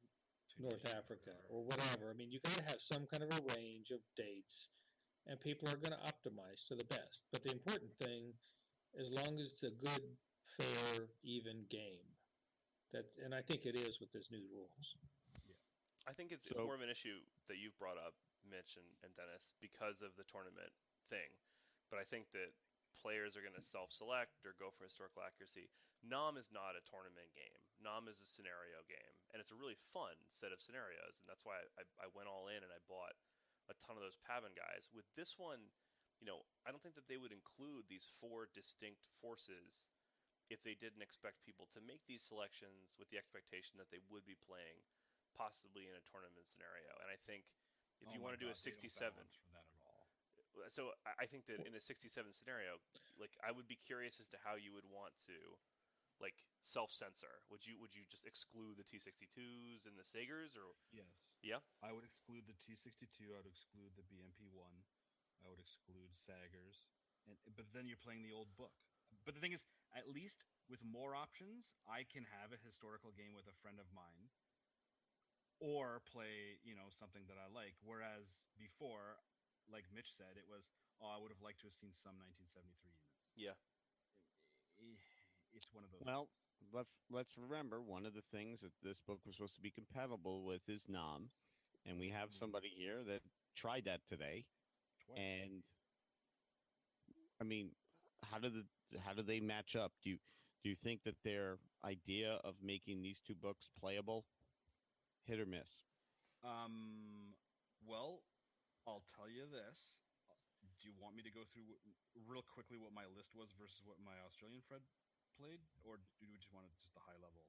North Africa or whatever. You got to have some kind of a range of dates, and people are going to optimize to the best. But the important thing, as long as it's a good, fair, even game, and I think it is with these new rules. Yeah, I think it's more of an issue that you've brought up, Mitch and Dennis, because of the tournament thing. But I think that players are going to self-select or go for historical accuracy. Nom is not a tournament game. Nom is a scenario game, and it's a really fun set of scenarios, and that's why I went all in and I bought a ton of those Pavin guys. With this one, I don't think that they would include these 4 distinct forces if they didn't expect people to make these selections with the expectation that they would be playing possibly in a tournament scenario. And I think if you want to do a 67 for that at all. So I think that in a 67 scenario, like I would be curious as to how you would want to like self-censor. Would you just exclude the T62s and the Sagers, or Yes. Yeah? I would exclude the T62, I would exclude the BMP1, I would exclude Saggers, but then you're playing the old book. But the thing is, at least with more options, I can have a historical game with a friend of mine or play, something that I like. Whereas before, like Mitch said, it was, I would have liked to have seen some 1973 units. Yeah. It's one of those. Well, let's remember one of the things that this book was supposed to be compatible with is Nom, and we have somebody here that tried that today. Twice. And I mean, how do they match up? Do you think that their idea of making these 2 books playable, hit or miss? Well, I'll tell you this. Do you want me to go through real quickly what my list was versus what my Australian friend played, or do we just want just the high level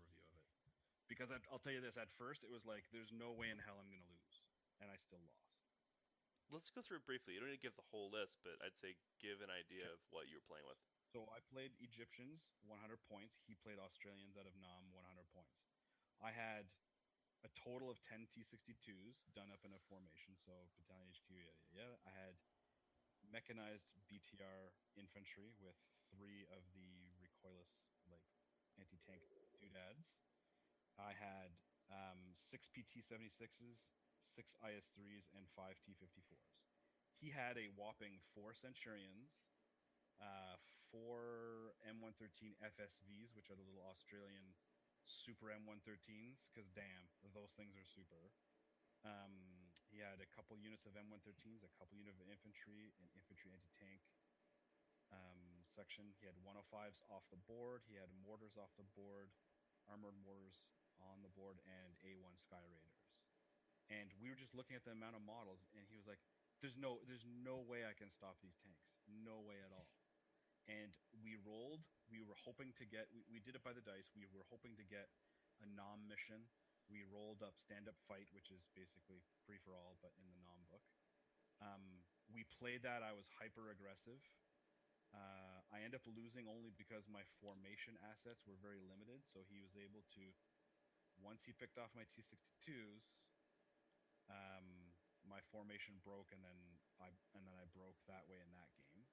overview of it? Because I'll tell you this. At first, it was like, there's no way in hell I'm going to lose, and I still lost. Let's go through it briefly. You don't need to give the whole list, but I'd say give an idea of what you were playing with. So I played Egyptians, 100 points. He played Australians out of Nam, 100 points. I had a total of 10 T62s done up in a formation, so battalion HQ, yeah. I had mechanized BTR infantry with 3 of the recoilless, like, anti-tank doodads. I had 6 PT-76s, 6 IS-3s, and 5 T-54s. He had a whopping 4 Centurions, 4 M113 FSVs, which are the little Australian super M113s, because damn, those things are super. He had a couple units of M113s, a couple units of infantry, an infantry anti-tank section. He had 105s off the board. He had mortars off the board, armored mortars on the board, and A1 Sky Raiders. And we were just looking at the amount of models, and he was like, there's no way I can stop these tanks. No way at all. And we rolled. We were hoping to get, we did it by the dice. We were hoping to get a Nom mission. We rolled up Stand Up Fight, which is basically free for all, but in the Nom book. We played that. I was hyper aggressive. I ended up losing only because my formation assets were very limited. So he was able to, once he picked off my T62s, my formation broke, and then I broke that way in that game.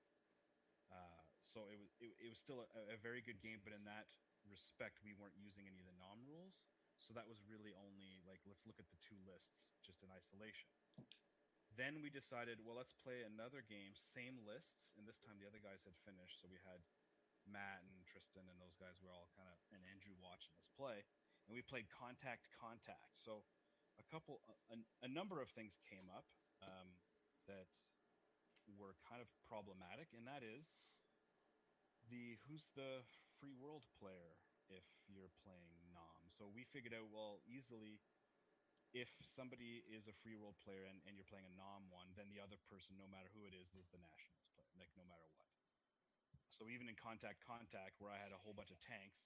So it was still a very good game, but in that respect, we weren't using any of the Nom rules. So that was really only like, let's look at the 2 lists just in isolation. Then we decided, well, let's play another game, same lists, and this time the other guys had finished. So we had Matt and Tristan and those guys were all and Andrew watching us play, and we played Contact. So a number of things came up that were kind of problematic, and that is who's the free world player if you're playing Nom. So we figured out, well, easily, if somebody is a free world player and you're playing a Nom one, then the other person, no matter who it is the Nationals player, like no matter what. So even in Contact, where I had a whole bunch of tanks,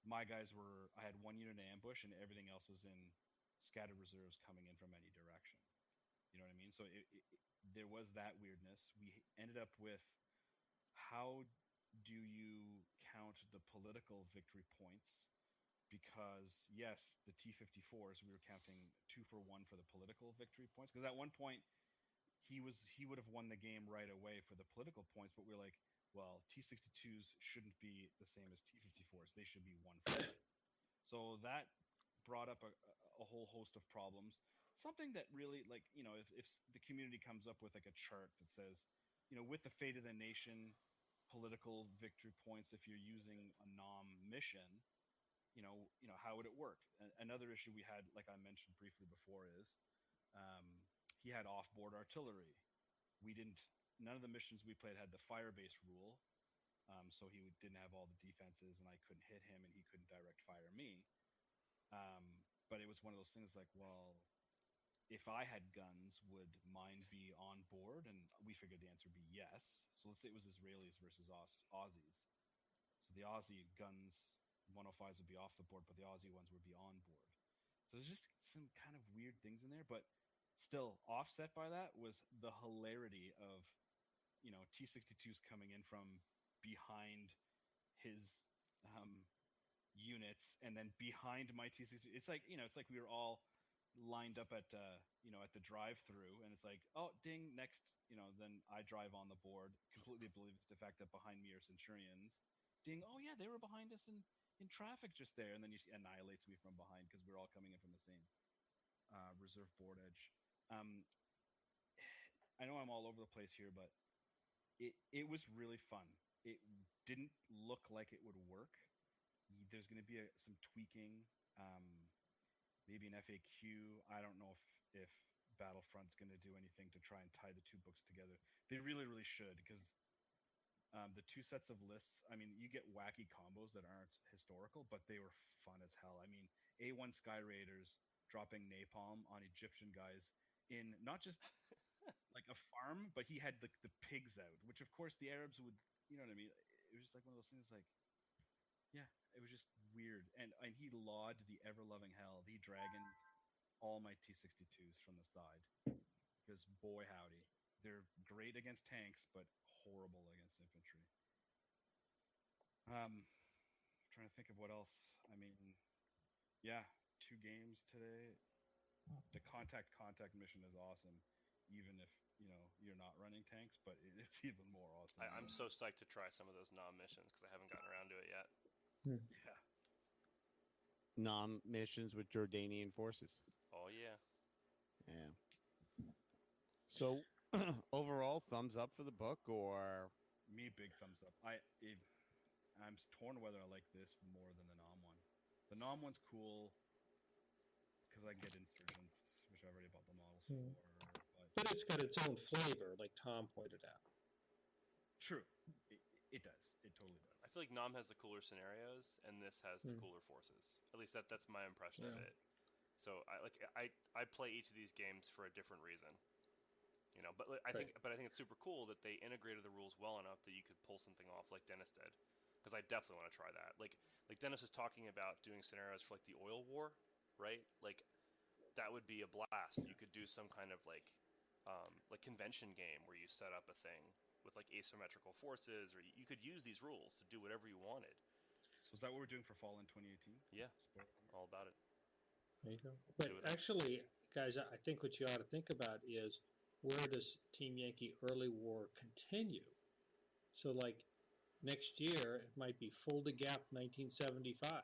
my guys I had 1 unit in ambush, and everything else was in scattered reserves coming in from any direction. You know what I mean? So there was that weirdness. We ended up with, how do you count the political victory points? Because yes, the T-54s, we were counting 2 for 1 for the political victory points. Because at one point, he would have won the game right away for the political points, but we're like, well, T-62s shouldn't be the same as T-54s. They should be 1 for 1. So that brought up a whole host of problems. Something that really, like, if the community comes up with like a chart that says, with the fate of the nation, political victory points, if you're using a Nom mission, how would it work? Another issue we had, like I mentioned briefly before, is he had off-board artillery. We didn't none of the missions we played had the fire-based rule. So he didn't have all the defenses, and I couldn't hit him, and he couldn't direct fire me. But it was one of those things like, well, if I had guns, would mine be on board? And we figured the answer would be yes. So let's say it was Israelis versus Aussies. So the Aussie guns, 105s would be off the board, but the Aussie ones would be on board. So there's just some kind of weird things in there, but still offset by that was the hilarity of, T-62s coming in from behind his units and then behind my T-62. It's like, it's like we were all lined up at, at the drive-through, and it's like, oh, ding, next, then I drive on the board, completely oblivious to the fact that behind me are Centurions. Ding, oh yeah, they were behind us in traffic just there, and then he annihilates me from behind because we're all coming in from the same reserve board edge. I know I'm all over the place here, but it was really fun. It didn't look like it would work. There's going to be some tweaking, maybe an FAQ. I don't know if Battlefront's going to do anything to try and tie the two books together. They really, really should, because the two sets of lists, I mean, you get wacky combos that aren't historical, but they were fun as hell. I mean, A1 Sky Raiders dropping napalm on Egyptian guys in not just like a farm, but he had the pigs out, which of course the Arabs would, you know what I mean? It was just like one of those things like, yeah, it was just weird. And he lawed the ever-loving hell. He dragon all my T-62s from the side, because boy howdy, they're great against tanks, but horrible against infantry. Trying to think of what else. I mean, yeah, 2 games today. The contact mission is awesome, even if you're not running tanks, but it's even more awesome. I'm so psyched to try some of those nom missions because I haven't gotten around to it yet. Yeah. Nom missions with Jordanian forces. Oh yeah. Yeah. So, overall, thumbs up for the book, or me? Big thumbs up. I'm torn whether I like this more than the Nom one. The Nom one's cool because I can get insurgents, which I already bought the models for. But it's got its own flavor, like Tom pointed out. True, it does. It totally does. I feel like Nom has the cooler scenarios, and this has the cooler forces. At least that's my impression of it. So I play each of these games for a different reason. But I think it's super cool that they integrated the rules well enough that you could pull something off like Dennis did, because I definitely want to try that. Like Dennis was talking about doing scenarios for like the oil war, right? Like that would be a blast. You could do some kind of like convention game where you set up a thing with like asymmetrical forces, or you could use these rules to do whatever you wanted. So is that what we're doing for fall in 2018? Yeah, all about it. There you go. But actually, guys, I think what you ought to think about is, where does Team Yankee Early War continue? So, like, next year, it might be Fulda Gap 1975.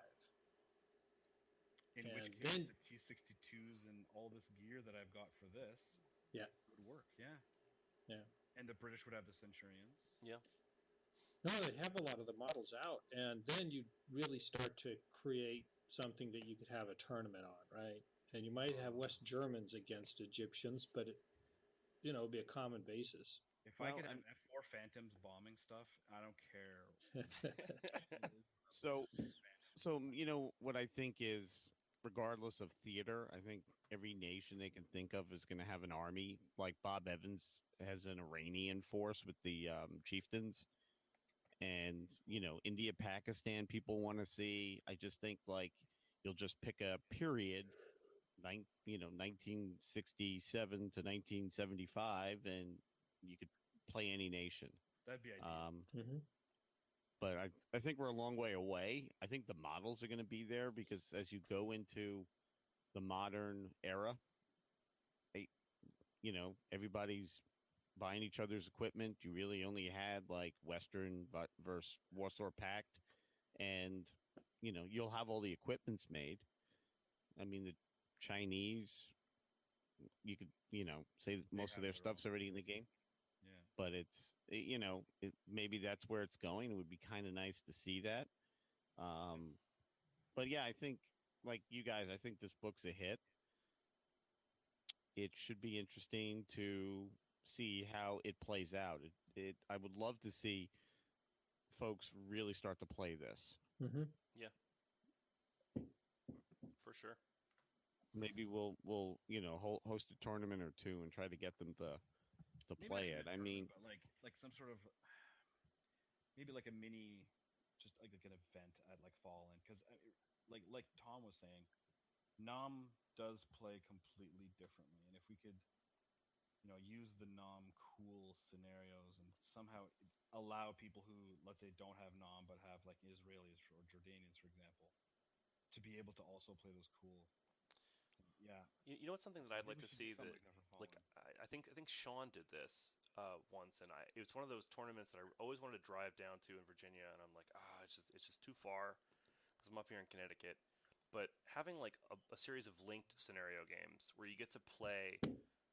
In which case, the T-62s and all this gear that I've got for this would work, yeah. And the British would have the Centurions. Yeah. No, they have a lot of the models out, and then you really start to create something that you could have a tournament on, right? And you might have West Germans against Egyptians, but it'll be a common basis. If I could have F4 Phantoms bombing stuff, I don't care. So what I think is, regardless of theater, I think every nation they can think of is going to have an army. Like Bob Evans has an Iranian force with the chieftains, and India, Pakistan, people want to see. I just think like you'll just pick a period, 1967 to 1975, and you could play any nation. That'd be ideal. But I think we're a long way away. I think the models are going to be there, because as you go into the modern era, everybody's buying each other's equipment. You really only had like Western versus Warsaw Pact, and you'll have all the equipments made. I mean, the Chinese, you could say most of their stuff's already in the game. Yeah. But it's maybe that's where it's going. It would be kind of nice to see that. But yeah, I think like you guys, I think this book's a hit. It should be interesting to see how it plays out. I would love to see folks really start to play this. Mm-hmm. Yeah, for sure. Maybe we'll host a tournament or two and try to get them to Maybe play not it. even a I mean, tournament, but like some sort of maybe like a mini, just like an event at like Fallen, because like Tom was saying, Nom does play completely differently, and if we could, use the Nom cool scenarios and somehow allow people who, let's say, don't have Nom but have like Israelis or Jordanians, for example, to be able to also play those cool. Yeah. You know what's something that I'd like to see that, like I think Sean did this once, and it was one of those tournaments that I always wanted to drive down to in Virginia, and I'm like, it's just too far because I'm up here in Connecticut. But having like a series of linked scenario games where you get to play,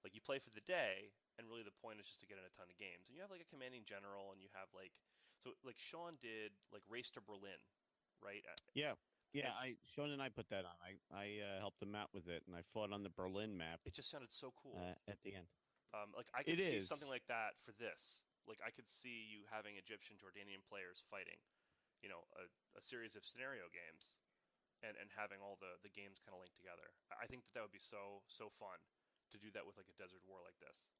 like you play for the day, and really the point is just to get in a ton of games, and you have like a commanding general, and you have like Sean did like Race to Berlin, right? Yeah. Yeah, Sean and I put that on. I helped him out with it, and I fought on the Berlin map. It just sounded so cool at the end. Like I could see something like that for this. Like I could see you having Egyptian Jordanian players fighting, a series of scenario games, and having all the games kind of linked together. I think that would be so fun to do that with like a desert war like this.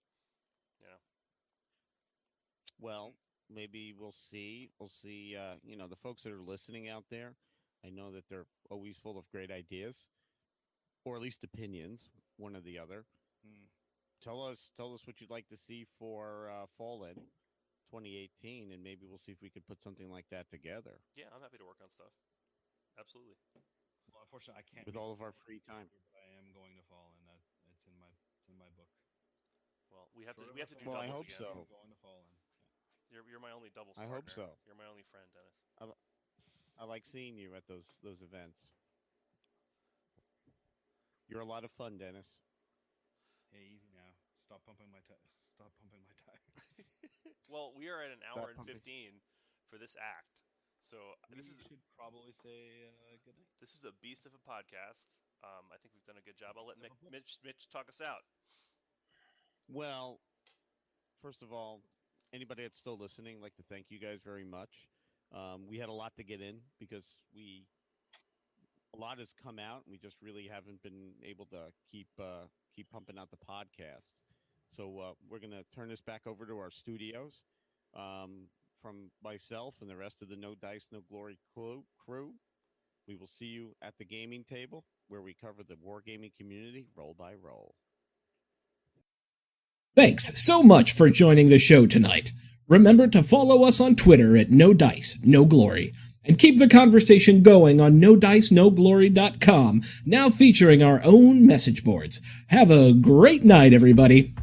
Well, maybe we'll see. We'll see. The folks that are listening out there, I know that they're always full of great ideas, or at least opinions, one or the other. Tell us what you'd like to see for Fallen 2018, and maybe we'll see if we could put something like that together. Yeah, I'm happy to work on stuff. Absolutely. Well, unfortunately, I can't with all of our free time. But I am going to Fallen. It's in my book. Well, we have to do doubles I hope again. so. I'm going to Fallen. Yeah. You're my only doubles I partner. hope so. You're my only friend, Dennis. I like seeing you at those events. You're a lot of fun, Dennis. Hey, easy now. Stop pumping my tires. Well, we are at an hour and 15 for this act, so we should probably say good night. This is a beast of a podcast. I think we've done a good job. I'll let Mitch talk us out. Well, first of all, anybody that's still listening, I'd like to thank you guys very much. We had a lot to get in because a lot has come out, and we just really haven't been able to keep pumping out the podcast. So we're going to turn this back over to our studios. From myself and the rest of the No Dice, No Glory crew, we will see you at the gaming table where we cover the wargaming community roll by roll. Thanks so much for joining the show tonight. Remember to follow us on Twitter at No Dice, No Glory, and keep the conversation going on NoDiceNoGlory.com, now featuring our own message boards. Have a great night, everybody.